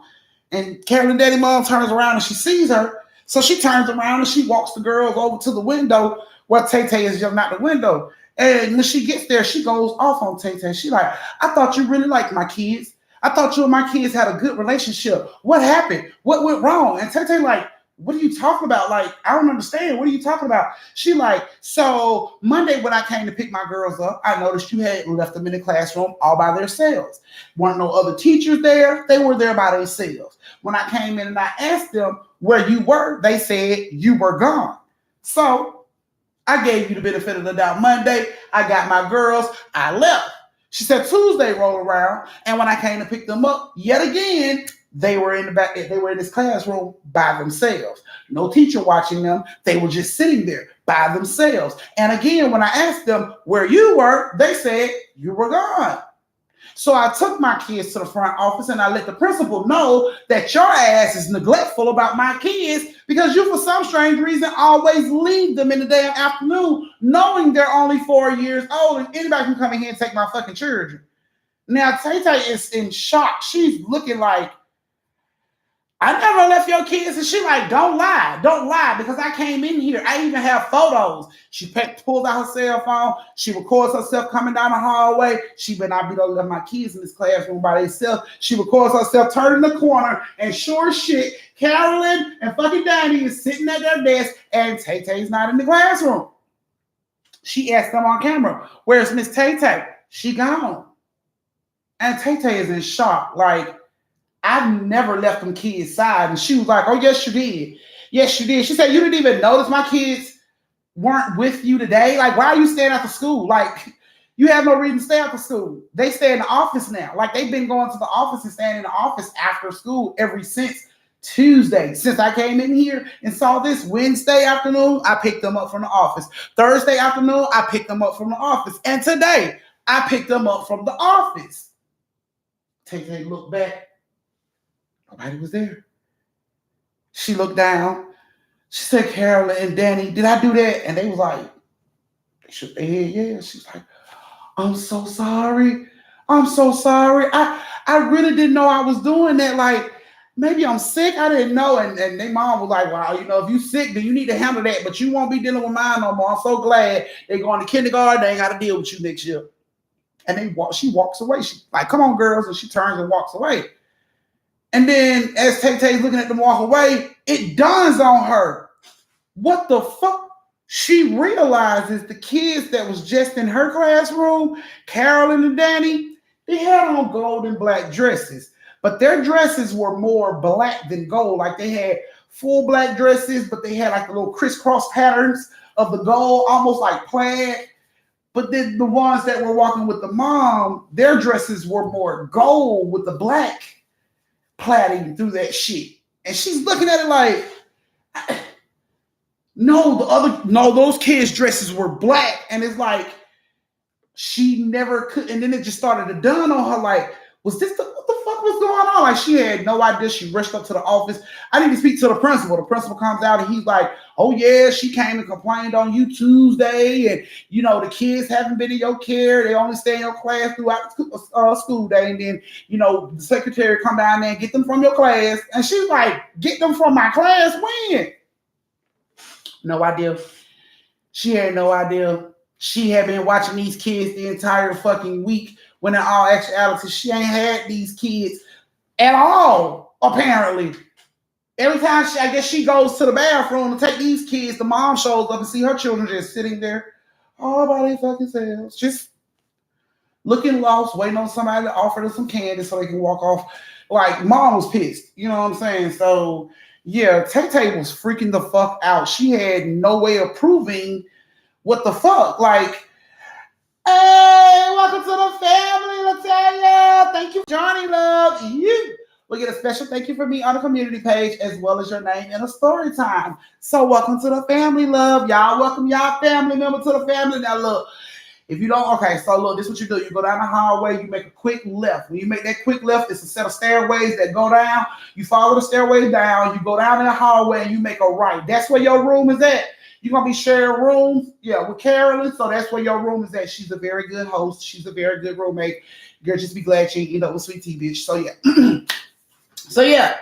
And Carolyn and Danny's mom turns around and she sees her. So she turns around and she walks the girls over to the window where Tay is jumping out the window. And when she gets there, she goes off on Tay. She like, I thought you really liked my kids. I thought you and my kids had a good relationship. What happened? What went wrong? And Tay like, what are you talking about? Like, I don't understand. What are you talking about? She like, so Monday when I came to pick my girls up, I noticed you had left them in the classroom all by themselves. Weren't no other teachers there. They were there by themselves. When I came in and I asked them where you were, they said you were gone. So I gave you the benefit of the doubt. Monday, I got my girls. I left. She said Tuesday rolled around, and when I came to pick them up, yet again, they were in the back. They were in this classroom by themselves. No teacher watching them. They were just sitting there by themselves. And again, when I asked them where you were, they said you were gone. So I took my kids to the front office and I let the principal know that your ass is neglectful about my kids because you, for some strange reason, always leave them in the damn afternoon, knowing they're only 4 years old and anybody can come in here and take my fucking children. Now, Tay is in shock. She's looking like, I never left your kids. And she like, don't lie, because I came in here. I even have photos. She pulls out her cell phone. She records herself coming down the hallway. She better not be able to let my kids in this classroom by themselves. She records herself turning the corner, and sure as shit, Carolyn and fucking Danny is sitting at their desk, and Tay-Tay's not in the classroom. She asked them on camera, where's Miss Tay-Tay? She gone. And Tay-Tay is in shock, like, I've never left them kids' side. And she was like, oh, yes, you did. Yes, you did. She said, you didn't even notice my kids weren't with you today? Like, why are you staying after school? Like, you have no reason to stay after school. They stay in the office now. Like, they've been going to the office and staying in the office after school ever since Tuesday. Since I came in here and saw this Wednesday afternoon, I picked them up from the office. Thursday afternoon, I picked them up from the office. And today, I picked them up from the office. Tay looked back. Nobody was there. She looked down. She said, Carolyn and Danny, did I do that? And they was like, they shook their head, yeah. She's like, I'm so sorry. I'm so sorry. I really didn't know I was doing that. Like, maybe I'm sick. I didn't know. And their mom was like, well, if you sick, then you need to handle that. But you won't be dealing with mine no more. I'm so glad they're going to kindergarten. They ain't got to deal with you next year. And she walks away. She like, come on, girls. And she turns and walks away. And then as Tay-Tay's looking at them walk away, it dawns on her. What the fuck? She realizes the kids that was just in her classroom, Carolyn and Danny, they had on gold and black dresses. But their dresses were more black than gold. Like they had full black dresses, but they had like the little crisscross patterns of the gold, almost like plaid. But then the ones that were walking with the mom, their dresses were more gold with the black plaiting through that shit. And she's looking at it like, no, those kids' dresses were black. And it's like, she never could. And then it just started to dawn on her, like, what the fuck was going on? Like, she had no idea. She rushed up to the office. I didn't even speak to the principal. The principal comes out and he's like, oh yeah, she came and complained on you Tuesday. And, the kids haven't been in your care. They only stay in your class throughout school day. And then, the secretary come down there and get them from your class. And she's like, get them from my class when? No idea. She had no idea. She had been watching these kids the entire fucking week, when in all actuality, she ain't had these kids at all, apparently. Every time she goes to the bathroom to take these kids, the mom shows up and see her children just sitting there all by their fucking selves, just looking lost, waiting on somebody to offer them some candy so they can walk off. Like, mom was pissed. You know what I'm saying? So, yeah, Tay was freaking the fuck out. She had no way of proving what the fuck. Like, hey, welcome to the family, Latoya. Thank you, Johnny Love. You will get a special thank you from me on the community page, as well as your name and a story time. So welcome to the family, love. Y'all welcome y'all family member to the family. Now look, if you don't, okay, so look, this is what you do. You go down the hallway, you make a quick left. When you make that quick left, it's a set of stairways that go down. You follow the stairway down, you go down in the hallway, and you make a right. That's where your room is at. You're going to be sharing rooms, with Carolyn, so that's where your room is at. She's a very good host. She's a very good roommate. Girl, just be glad she ended up with Sweet Tea, bitch. So, yeah.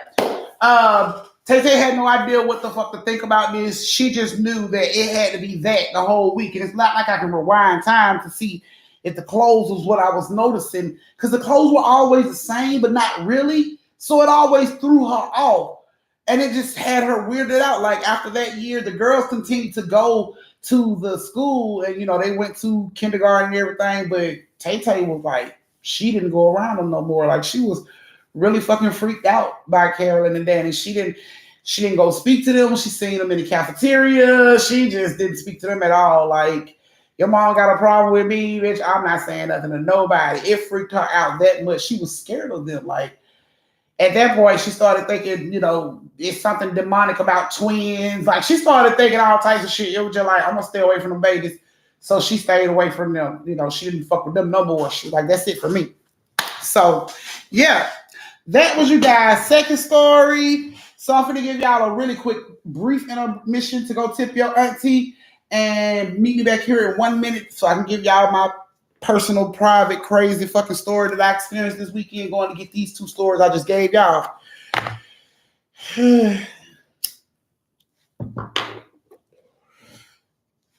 Tay had no idea what the fuck to think about this. She just knew that it had to be that the whole week. And it's not like I can rewind time to see if the clothes was what I was noticing, because the clothes were always the same, but not really. So it always threw her off. And it just had her weirded out. Like, after that year, the girls continued to go to the school and, they went to kindergarten and everything. But Tay was like, she didn't go around them no more. Like, she was really fucking freaked out by Carolyn and Danny. She didn't go speak to them when she seen them in the cafeteria. She just didn't speak to them at all. Like, your mom got a problem with me, bitch. I'm not saying nothing to nobody. It freaked her out that much. She was scared of them. Like, at that point, she started thinking, it's something demonic about twins. Like, she started thinking all types of shit. It was just like, I'm going to stay away from them babies. So she stayed away from them. She didn't fuck with them no more. She was like, that's it for me. So, yeah, that was you guys' second story. So I'm going to give y'all a really quick, brief intermission to go tip your auntie and meet me back here in 1 minute so I can give y'all my personal, private, crazy fucking story that I experienced this weekend going to get these two stories I just gave y'all.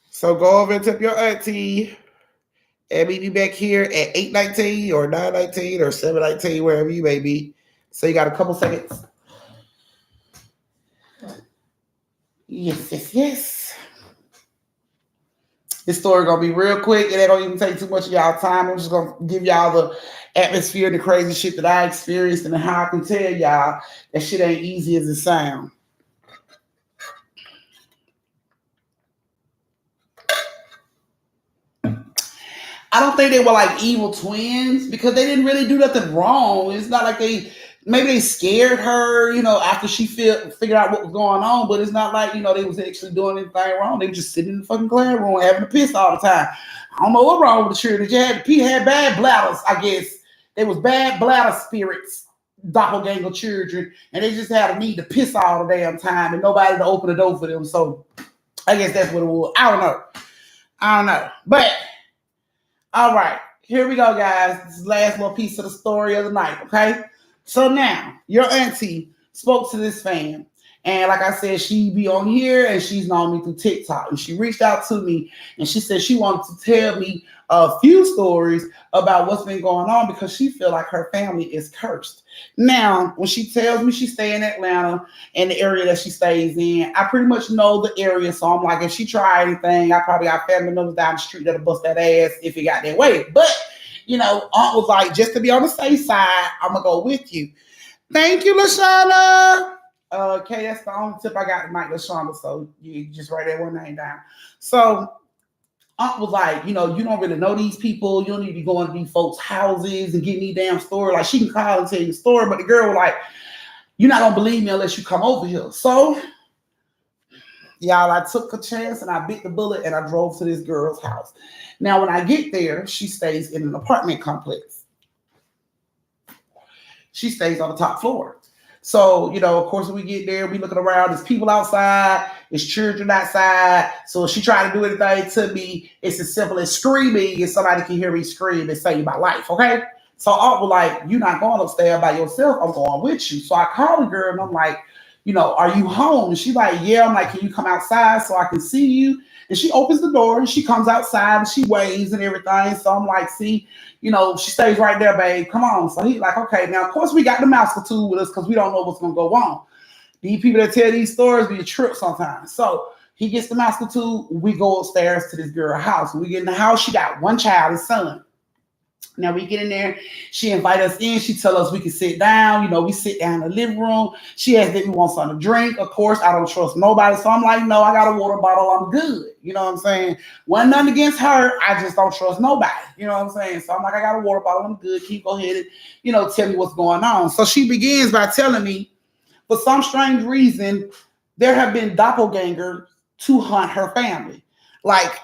So go over and tip your auntie and meet me back here at 8:19 or 9:19 or 7:19, wherever you may be. So you got a couple seconds. Yes. This story gonna be real quick. It ain't gonna even take too much of y'all time. I'm just gonna give y'all the atmosphere and the crazy shit that I experienced and how I can tell y'all that shit ain't easy as it sounds. I don't think they were like evil twins because they didn't really do nothing wrong. It's not like maybe they scared her, after she figured out what was going on, but it's not like, they was actually doing anything wrong. They were just sitting in the fucking classroom having to piss all the time. I don't know what's wrong with the children. Had bad bladders, I guess. They was bad bladder spirits, doppelganger children, and they just had a need to piss all the damn time and nobody to open the door for them. So I guess that's what it was. I don't know. But all right, here we go, guys. This is the last little piece of the story of the night, okay? So now, your auntie spoke to this fan. And like I said, she be on here and she's known me through TikTok. And she reached out to me and she said she wanted to tell me a few stories about what's been going on because she feel like her family is cursed. Now, when she tells me she stay in Atlanta and the area that she stays in, I pretty much know the area. So I'm like, if she try anything, I probably got family members down the street that'll bust that ass if it got that way. But, Aunt was like, just to be on the safe side, I'm going to go with you. Thank you, LaShawna. Okay, that's the only tip I got tonight, LaShawna. So you just write that one name down. So Aunt was like, you don't really know these people. You don't need to be going to these folks' houses and getting these damn story. Like, she can call and tell you the story, but the girl was like, you're not gonna believe me unless you come over here. So, y'all, I took a chance and I bit the bullet and I drove to this girl's house. Now, when I get there, she stays in an apartment complex. She stays on the top floor. So, of course, when we get there, we looking around. There's people outside. There's children outside. So if she tried to do anything to me, it's as simple as screaming, and somebody can hear me scream and save my life, okay? So I was like, you're not going upstairs by yourself. I'm going with you. So I called the girl, and I'm like, are you home? And she's like, yeah. I'm like, can you come outside so I can see you? And she opens the door, and she comes outside, and she waves and everything. So I'm like, see, she stays right there, babe. Come on. So he's like, okay. Now, of course, we got the mouse tool with us because we don't know what's going to go on. These people that tell these stories be a trip sometimes. So he gets the mouse tool. We go upstairs to this girl's house. When we get in the house, she got one child, his son. Now we get in there. She invite us in. She tell us we can sit down. We sit down in the living room. She asked if we want something to drink. Of course, I don't trust nobody. So I'm like, no, I got a water bottle. I'm good. You know what I'm saying? Wasn't nothing against her. I just don't trust nobody. You know what I'm saying? So I'm like, I got a water bottle. I'm good. Keep go ahead and, tell me what's going on. So she begins by telling me, for some strange reason, there have been doppelgangers to hunt her family. Like,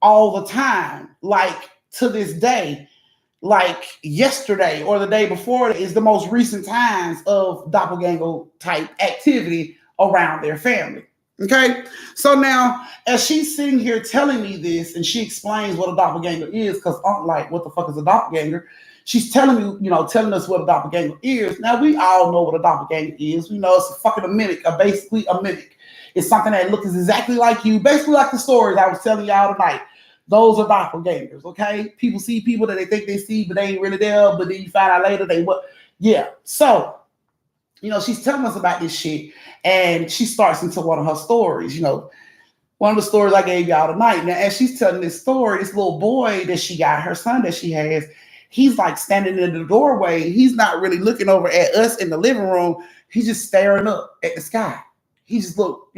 all the time. Like, to this day. Like yesterday or the day before is the most recent times of doppelganger type activity around their family. Okay. So now, as she's sitting here telling me this, and she explains what a doppelganger is, because I'm like, what the fuck is a doppelganger? She's telling me, telling us what a doppelganger is. Now, we all know what a doppelganger is. We know it's a fucking a mimic, basically a mimic. It's something that looks exactly like you, basically like the stories I was telling y'all tonight. Those are doppelgangers, okay? People see people that they think they see, but they ain't really there. But then you find out later they what? Yeah. So, she's telling us about this shit, and she starts into one of her stories. One of the stories I gave y'all tonight. Now, as she's telling this story, this little boy that she got, her son that she has, he's like standing in the doorway. He's not really looking over at us in the living room. He's just staring up at the sky. He just look,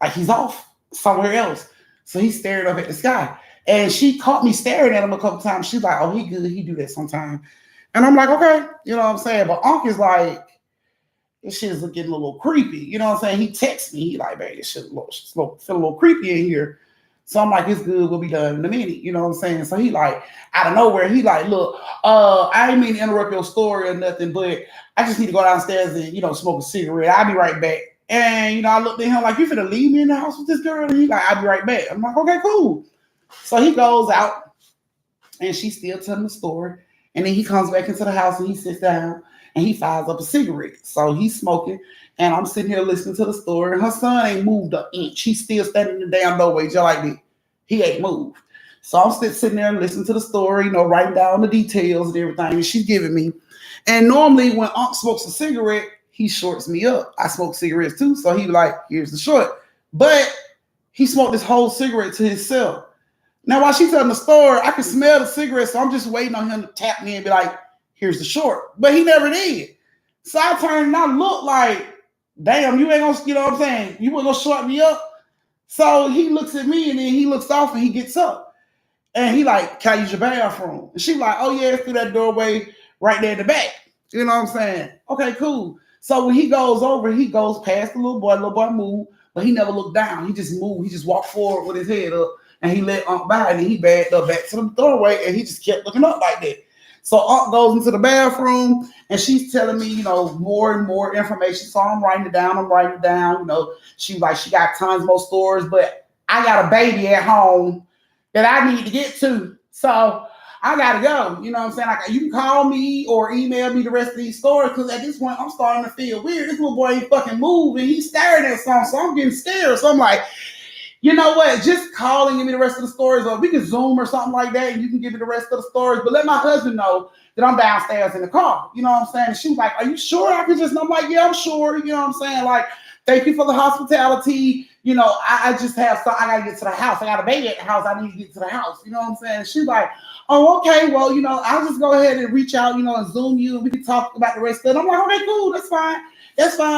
like he's off somewhere else. So he's staring up at the sky. And she caught me staring at him a couple times. She's like, oh, he good. He do that sometime. And I'm like, okay. You know what I'm saying? But Unc is like, this shit is getting a little creepy. You know what I'm saying? He texts me. He like, man, this shit feel a little creepy in here. So I'm like, it's good. We'll be done in a minute. You know what I'm saying? So he like, out of nowhere, he like, look, I ain't mean to interrupt your story or nothing, but I just need to go downstairs and, smoke a cigarette. I'll be right back. And, I looked at him like, you finna leave me in the house with this girl? And he like, I'll be right back. I'm like, okay, cool. So he goes out, and she's still telling the story. And then he comes back into the house, and he sits down, and he fires up a cigarette. So he's smoking, and I'm sitting here listening to the story. And her son ain't moved an inch. He's still standing in the damn doorway just like me. He ain't moved. So I'm still sitting there and listening to the story, writing down the details and everything that she's giving me. And normally when Unc smokes a cigarette, he shorts me up. I smoke cigarettes too. So he like, here's the short. But he smoked this whole cigarette to himself. Now, while she's telling the story, I can smell the cigarette. So I'm just waiting on him to tap me and be like, here's the short. But he never did. So I turned and I looked like, damn, you ain't gonna, you know what I'm saying? You weren't gonna short me up. So he looks at me, and then he looks off, and he gets up. And he like, can I use your bathroom? And she's like, oh yeah, through that doorway right there in the back. You know what I'm saying? Okay, cool. So when he goes over, he goes past the little boy moved, but he never looked down. He just moved. He just walked forward with his head up, and he let Unc by, and then he backed up back to the doorway, and he just kept looking up like that. So Unc goes into the bathroom, and she's telling me, more and more information. So I'm writing it down. She's like, she got tons more stories, but I got a baby at home that I need to get to. So I gotta go. You know what I'm saying? Like, you can call me or email me the rest of these stories, because at this point I'm starting to feel weird. This little boy ain't fucking moving. He's staring at something, so I'm getting scared. So I'm like, you know what? Just call and give me the rest of the stories, or we can Zoom or something like that, and you can give me the rest of the stories. But let my husband know that I'm downstairs in the car. You know what I'm saying? And she was like, are you sure I can just? And I'm like, yeah, I'm sure. You know what I'm saying? Like, thank you for the hospitality. I just have I gotta get to the house. I got a baby at the house. I need to get to the house. You know what I'm saying? She's like, oh, okay. Well, I'll just go ahead and reach out, and Zoom you, and we can talk about the rest of it. I'm like, okay, cool. That's fine.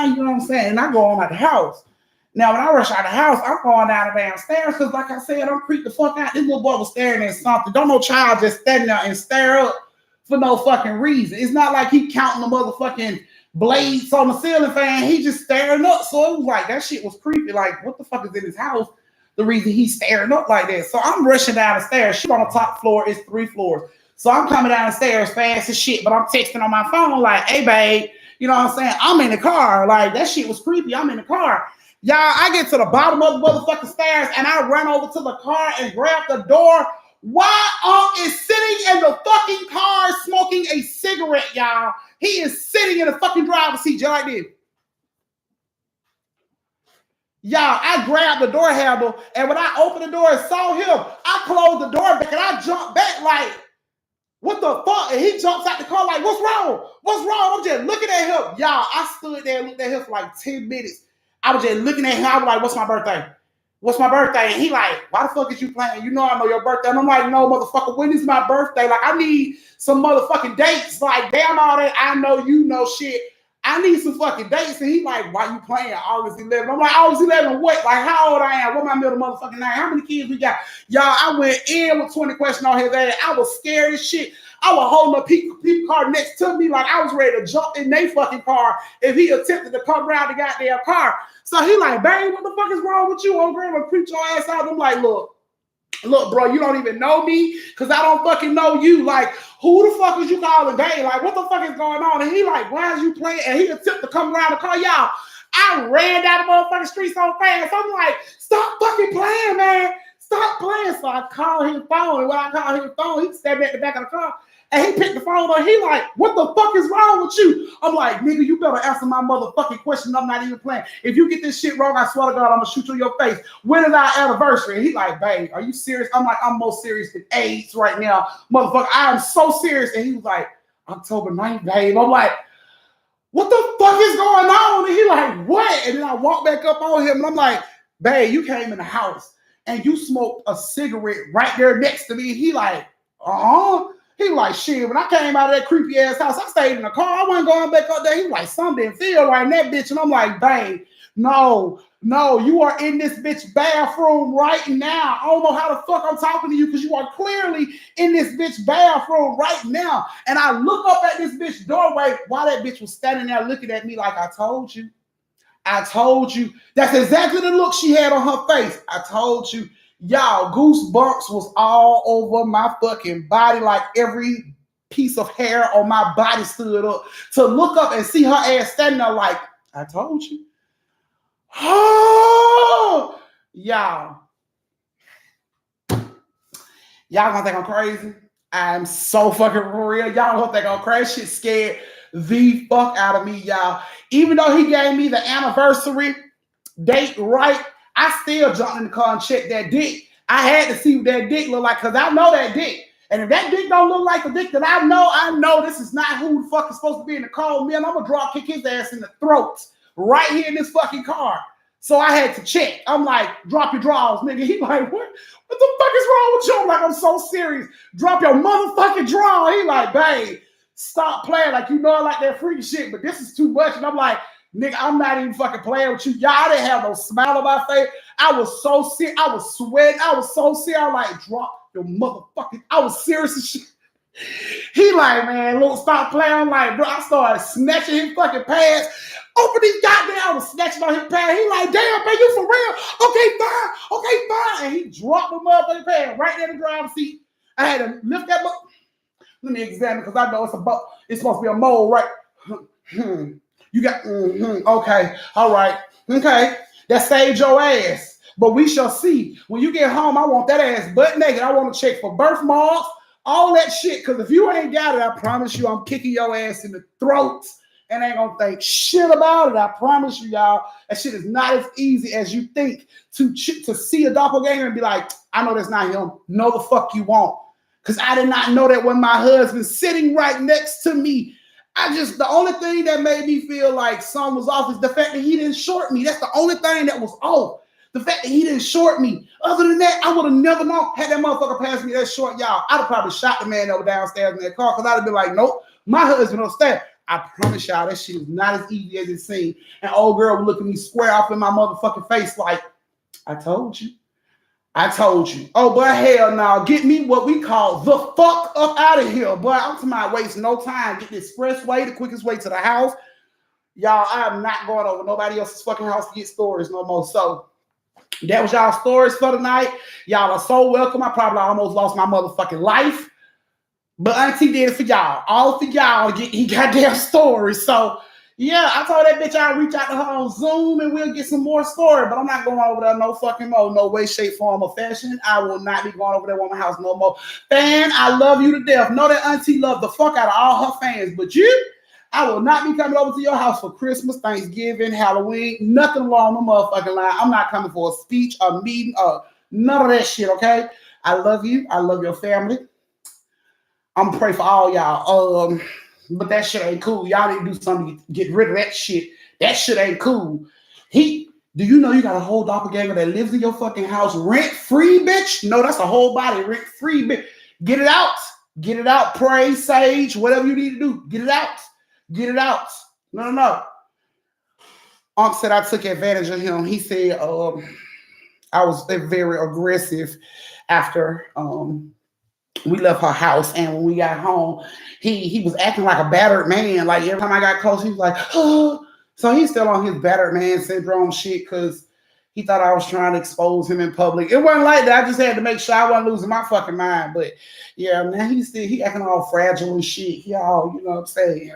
You know what I'm saying? And I go on at the house. Now, when I rush out of the house, I'm going down the damn stairs because, like I said, I'm creeped the fuck out. This little boy was staring at something. Don't no child just standing there and stare up for no fucking reason. It's not like he counting the motherfucking blades on the ceiling fan. He just staring up. So it was like, that shit was creepy. Like, what the fuck is in his house? The reason he's staring up like that. So I'm rushing down the stairs. She's on the top floor. It's 3 floors. So I'm coming down the stairs fast as shit, but I'm texting on my phone like, hey, babe, you know what I'm saying? I'm in the car. Like, that shit was creepy. I'm in the car. Y'all, I get to the bottom of the motherfucking stairs and I run over to the car and grab the door. Why is sitting in the fucking car smoking a cigarette, y'all? He is sitting in the fucking driver's seat just like this. Y'all, I grabbed the door handle, and when I opened the door and saw him, I closed the door back and I jumped back like, what the fuck? And he jumps out the car like, what's wrong? What's wrong? I'm just looking at him. Y'all, I stood there and looked at him for like 10 minutes. I was just looking at him. I was like, what's my birthday? What's my birthday? And he like, why the fuck is you playing? You know I know your birthday. And I'm like, no, motherfucker, when is my birthday? Like, I need some motherfucking dates. Like, damn all that. I know you know shit. I need some fucking dates. And he like, why you playing August 11? I'm like, August 11 what? Like, how old I am? What my middle motherfucking name? How many kids we got? Y'all, I went in with 20 questions on his ass. I was scared as shit. I was holding a people car next to me like I was ready to jump in their fucking car if he attempted to come around the goddamn car. So he like, babe, what the fuck is wrong with you? I'm going to preach your ass out. I'm like, look, bro, you don't even know me because I don't fucking know you. Like, who the fuck is you calling babe? Like, what the fuck is going on? And he like, why is you playing? And he attempted to come around the car. Y'all, I ran down the motherfucking street so fast. I'm like, stop fucking playing, man. Stop playing. So I called his phone. And when I called his phone, he stepped at the back of the car. And he picked the phone up. He like, what the fuck is wrong with you? I'm like, nigga, you better answer my motherfucking question. I'm not even playing. If you get this shit wrong, I swear to God, I'm going to shoot you in your face. When is our anniversary? And he like, babe, are you serious? I'm like, I'm more serious than AIDS right now. Motherfucker, I am so serious. And he was like, October 9th, babe. I'm like, what the fuck is going on? And he like, what? And then I walk back up on him and I'm like, babe, you came in the house and you smoked a cigarette right there next to me. He like, He was like, shit, when I came out of that creepy ass house, I stayed in the car. I wasn't going back up there. He was like, something didn't feel right in that bitch. And I'm like, babe, no, you are in this bitch bathroom right now. I don't know how the fuck I'm talking to you because you are clearly in this bitch bathroom right now. And I look up at this bitch doorway while that bitch was standing there looking at me like, I told you. That's exactly the look she had on her face. I told you. Y'all, goosebumps was all over my fucking body. Like every piece of hair on my body stood up to look up and see her ass standing there like, I told you. Oh, y'all gonna think I'm crazy? I'm so fucking real. Y'all gonna think I'm crazy. Shit scared the fuck out of me, y'all. Even though he gave me the anniversary date right, I still jumped in the car and checked that dick. I had to see what that dick looked like because I know that dick. And if that dick don't look like the dick that I know this is not who the fuck is supposed to be in the car. Man, I'm gonna drop kick his ass in the throat right here in this fucking car. So I had to check. I'm like, drop your drawers, nigga. He like, what the fuck is wrong with you? I'm like, I'm so serious. Drop your motherfucking drawer. He like, babe, stop playing. Like, you know I like that freaky shit, but this is too much. And I'm like, nigga, I'm not even fucking playing with you. Y'all didn't have no smile on my face. I was so sick. I was sweating. I was so sick. I was like, drop your motherfucking. I was serious as shit. He like, man, look, stop playing. I'm like, bro, I started snatching his fucking pants. Open these goddamn. I was snatching on his pants. He like, damn, man, you for real? Okay, fine. And he dropped the motherfucking pants right there in the driver's seat. I had to lift that up. Let me examine because I know it's supposed to be a mole, right? You got, okay, all right, okay. That saved your ass. But we shall see. When you get home, I want that ass butt naked. I want to check for birthmarks, all that shit. Because if you ain't got it, I promise you, I'm kicking your ass in the throat and ain't gonna think shit about it. I promise you, y'all. That shit is not as easy as you think to see a doppelganger and be like, I know that's not him. No, the fuck you won't. Because I did not know that when my husband sitting right next to me. The only thing that made me feel like something was off is the fact that he didn't short me. That's the only thing that was off. The fact that he didn't short me. Other than that, I would have never known. Had that motherfucker passed me that short, y'all, I'd have probably shot the man that was downstairs in that car because I'd have been like, nope, my husband upstairs. I promise y'all that shit is not as easy as it seems. And old girl would look at me square off in my motherfucking face like, I told you. I told you. Oh, but hell no. Get me what we call the fuck up out of here. Boy, I'm talking about wasting no time. Get the expressway, the quickest way to the house. Y'all, I'm not going over nobody else's fucking house to get stories no more. So that was y'all stories for tonight. Y'all are so welcome. I probably almost lost my motherfucking life. But Auntie did it for y'all. All for y'all to get these goddamn stories. So yeah, I told that bitch I'll reach out to her on Zoom and we'll get some more story. But I'm not going over there no fucking more. No way, shape, form, or fashion. I will not be going over that woman's house no more. Fan, I love you to death. Know that Auntie loved the fuck out of all her fans. But you, I will not be coming over to your house for Christmas, Thanksgiving, Halloween. Nothing along the motherfucking line. I'm not coming for a speech, a meeting, or none of that shit, okay? I love you. I love your family. I'm gonna pray for all y'all. But that shit ain't cool. Y'all need to do something to get rid of that shit. That shit ain't cool. Do you know you got a whole doppelganger that lives in your fucking house rent-free, bitch? No, that's a whole body rent-free, bitch. Get it out. Get it out. Pray, sage, whatever you need to do. Get it out. Get it out. No. Unc said I took advantage of him. He said I was very aggressive after we left her house, and when we got home, he was acting like a battered man. Like every time I got close, he was like, oh. So he's still on his battered man syndrome shit because he thought I was trying to expose him in public. It wasn't like that. I just had to make sure I wasn't losing my fucking mind. But yeah, man, he acting all fragile and shit. He all, you know what I'm saying,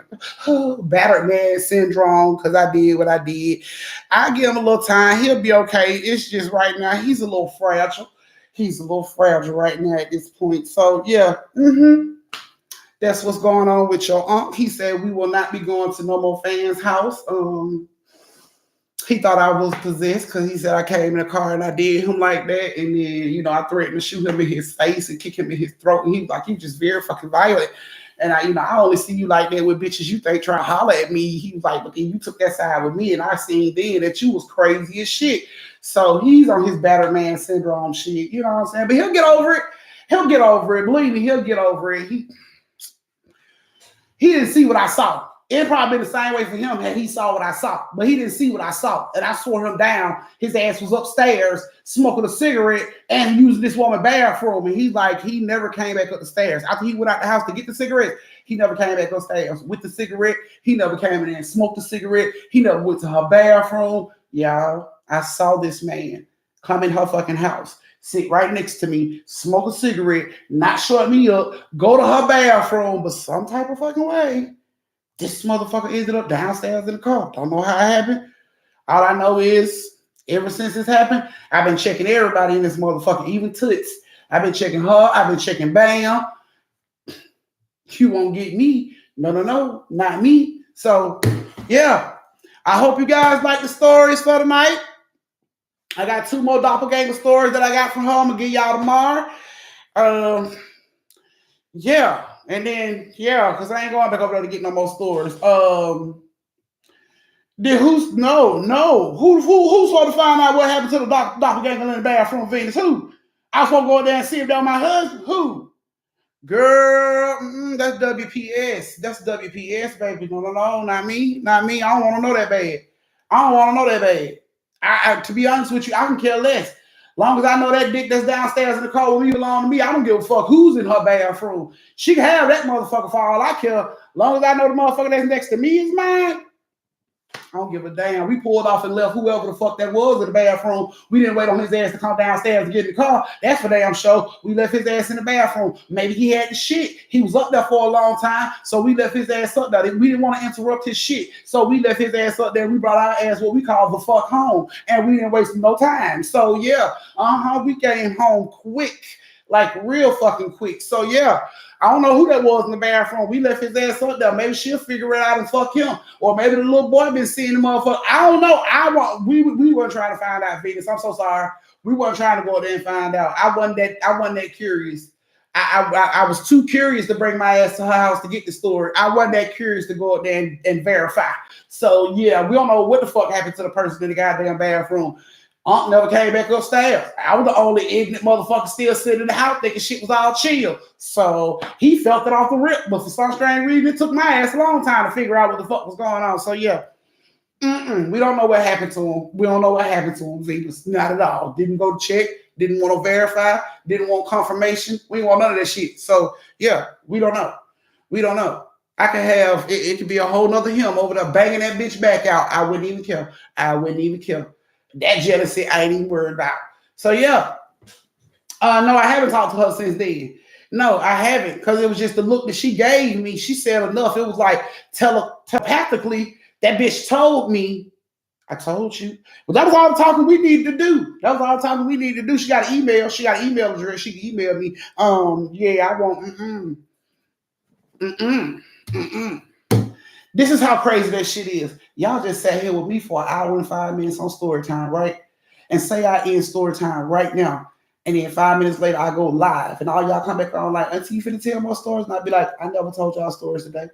battered man syndrome because I did what I did. I give him a little time. He'll be okay. It's just right now he's a little fragile. He's a little fragile right now at this point. So yeah, that's what's going on with your uncle. He said we will not be going to no more fans' house. He thought I was possessed because he said I came in the car and I did him like that. And then, I threatened to shoot him in his face and kick him in his throat. And he was like, you just very fucking violent. And I only see you like that with bitches you think try to holler at me. He was like, but then you took that side with me and I seen then that you was crazy as shit. So he's on his battered man syndrome shit. You know what I'm saying? But he'll get over it. He'll get over it. Believe me, he'll get over it. He didn't see what I saw. It'd probably been the same way for him had he saw what I saw. But he didn't see what I saw. And I swore him down. His ass was upstairs smoking a cigarette and using this woman's bathroom. And he's like, he never came back up the stairs. After he went out the house to get the cigarette, he never came back upstairs with the cigarette. He never came in and smoked the cigarette. He never went to her bathroom. Y'all, I saw this man come in her fucking house, sit right next to me, smoke a cigarette, not shut me up, go to her bathroom, but some type of fucking way, this motherfucker ended up downstairs in the car. Don't know how it happened. All I know is, ever since this happened, I've been checking everybody in this motherfucker, even Toots. I've been checking her. I've been checking Bam. You won't get me. No, not me. So, yeah. I hope you guys like the stories for tonight. I got 2 more doppelganger stories that I got from her. I'm going to give y'all tomorrow. Yeah. And then, because I ain't going back over there to get no more stories. Then who's supposed to find out what happened to the doppelganger in the bathroom, Venus? Who? I was supposed to go there and see if that was my husband. Who? Girl, that's WPS. That's WPS, baby. No, not me. Not me. I don't want to know that bad. I to be honest with you, I can care less. Long as I know that dick that's downstairs in the car with me belong to me, I don't give a fuck who's in her bathroom. She can have that motherfucker for all I care. Long as I know the motherfucker that's next to me is mine, I don't give a damn. We pulled off and left whoever the fuck that was in the bathroom. We didn't wait on his ass to come downstairs to get in the car. That's for damn sure. We left his ass in the bathroom. Maybe he had the shit. He was up there for a long time, so we left his ass up there. We didn't want to interrupt his shit, so we left his ass up there. We brought our ass what we call the fuck home, and we didn't waste no time. So yeah, we came home quick, like real fucking quick. So yeah. I don't know who that was in the bathroom. We left his ass up there. Maybe she'll figure it out and fuck him. Or maybe the little boy been seeing the motherfucker. I don't know. We weren't trying to find out, Venus. I'm so sorry. We weren't trying to go there and find out. I wasn't that curious. I was too curious to bring my ass to her house to get the story. I wasn't that curious to go up there and verify. So yeah, we don't know what the fuck happened to the person in the goddamn bathroom. Aunt never came back upstairs. I was the only ignorant motherfucker still sitting in the house thinking shit was all chill. So he felt it off the rip. But for some strange reason, it took my ass a long time to figure out what the fuck was going on. So yeah. We don't know what happened to him. We don't know what happened to him, Venus. Not at all. Didn't go to check. Didn't want to verify. Didn't want confirmation. We didn't want none of that shit. So yeah, we don't know. We don't know. I could have it could be a whole nother him over there banging that bitch back out. I wouldn't even care. I wouldn't even care. That jealousy I ain't even worried about. So yeah. No, I haven't talked to her since then. No, I haven't, because it was just the look that she gave me. She said enough. It was like telepathically. That bitch told me, I told you. But that was all the talking we needed to do. That was all the talking we needed to do. She got an email. She got an email address. She can email me. Yeah, I won't. This is how crazy that shit is. Y'all just sat here with me for an hour and 5 minutes on story time, right? And say I end story time right now. And then 5 minutes later, I go live. And all y'all come back on like, Auntie, you finna tell more stories? And I'd be like, I never told y'all stories today.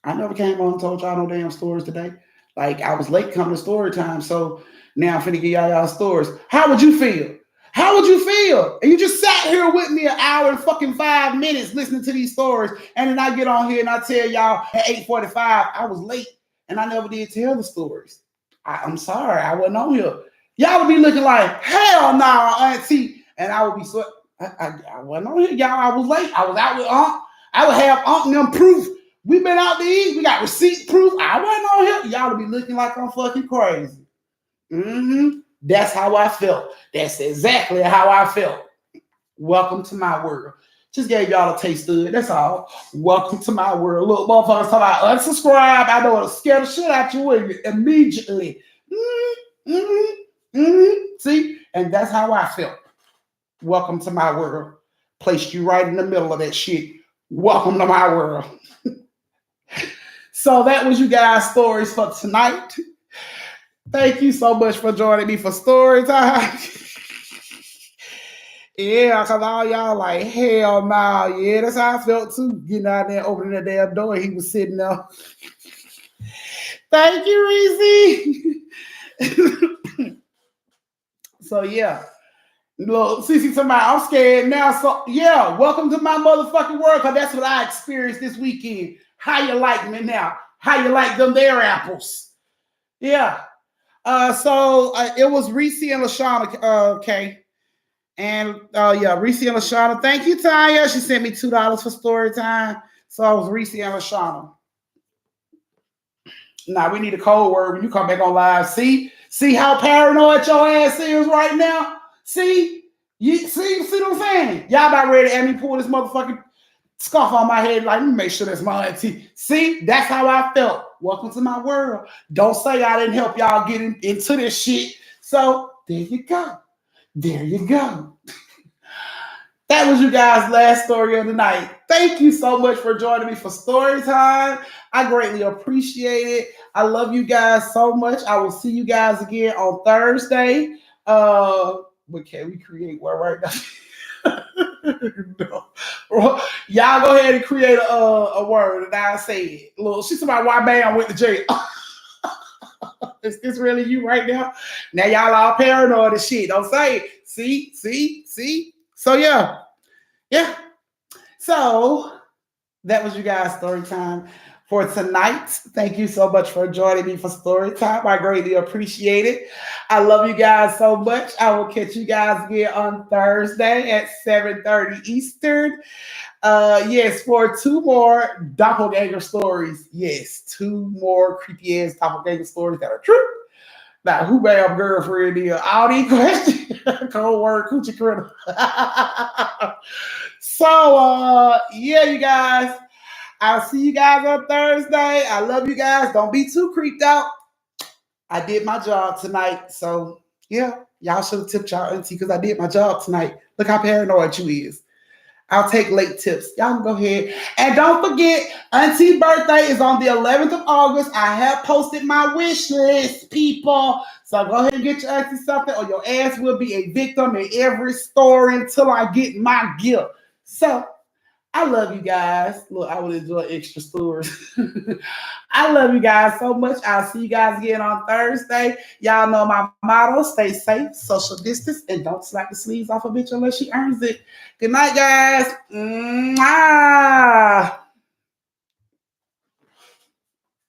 I never came on and told y'all no damn stories today. Like, I was late coming to story time, so now I'm finna give y'all stories. How would you feel? How would you feel? And you just sat here with me an hour and fucking 5 minutes listening to these stories, and then I get on here and I tell y'all at 8:45 I was late and I never did tell the stories. I'm sorry, I wasn't on here. Y'all would be looking like, hell no, Auntie. And I would be so, I wasn't on here, y'all. I was late. I was out with Aunt. I would have Aunt and them proof. We been out to eat. We got receipt proof. I wasn't on here. Y'all would be looking like I'm fucking crazy. That's how I felt. That's exactly how I felt. Welcome to my world. Just gave y'all a taste of it. That's all. Welcome to my world. Look, motherfuckers talking about unsubscribe. I know it'll scare the shit out you immediately. See? And that's how I felt. Welcome to my world. Placed you right in the middle of that shit. Welcome to my world. So that was you guys' stories for tonight. Thank you so much for joining me for story time. Yeah, because all y'all like, hell no. Yeah, that's how I felt too. Getting out there, opening the damn door, and he was sitting there. Thank you, Reese. So yeah. Look, Cece somebody, I'm scared now. So yeah, welcome to my motherfucking world, because that's what I experienced this weekend. How you like me now? How you like them there apples? Yeah. So it was Reese and LaShawna, okay. And yeah, Reese and LaShawna. Thank you, Tanya. She sent me $2 for story time. So I was Reese and LaShawna. Now we need a code word when you come back on live. See how paranoid your ass is right now? See what I'm saying? Y'all about ready to have me pull this motherfucking scarf on my head, like, let me make sure that's my auntie. See, that's how I felt. Welcome to my world. Don't say I didn't help y'all get into this shit. So there you go. There you go. That was you guys' last story of the night. Thank you so much for joining me for story time. I greatly appreciate it. I love you guys so much. I will see you guys again on Thursday. But can we create one right now? No. Y'all go ahead and create a word and I'll say it. Look, she's about why Bam went to jail. Is this really you right now? Now y'all all paranoid and shit. Don't say it. See? So yeah. So that was you guys' story time for tonight. Thank you so much for joining me for story time. I greatly appreciate it. I love you guys so much. I will catch you guys again on Thursday at 7:30 Eastern. Yes, for 2 more doppelganger stories. Yes, 2 more creepy ass doppelganger stories that are true. Now, who Bam girlfriend is? All these questions. Cold word, coochie critter. So, yeah, you guys. I'll see you guys on Thursday. I love you guys. Don't be too creeped out. I did my job tonight. So, yeah, y'all should have tipped y'all auntie because I did my job tonight. Look how paranoid you is. I'll take late tips. Y'all can go ahead. And don't forget, Auntie's birthday is on the 11th of August. I have posted my wish list, people. So go ahead and get your auntie something or your ass will be a victim in every story until I get my gift. So I love you guys. Look, I would enjoy extra stories. I love you guys so much. I'll see you guys again on Thursday. Y'all know my motto: stay safe, social distance, and don't slap the sleeves off a bitch unless she earns it. Good night, guys. Mwah.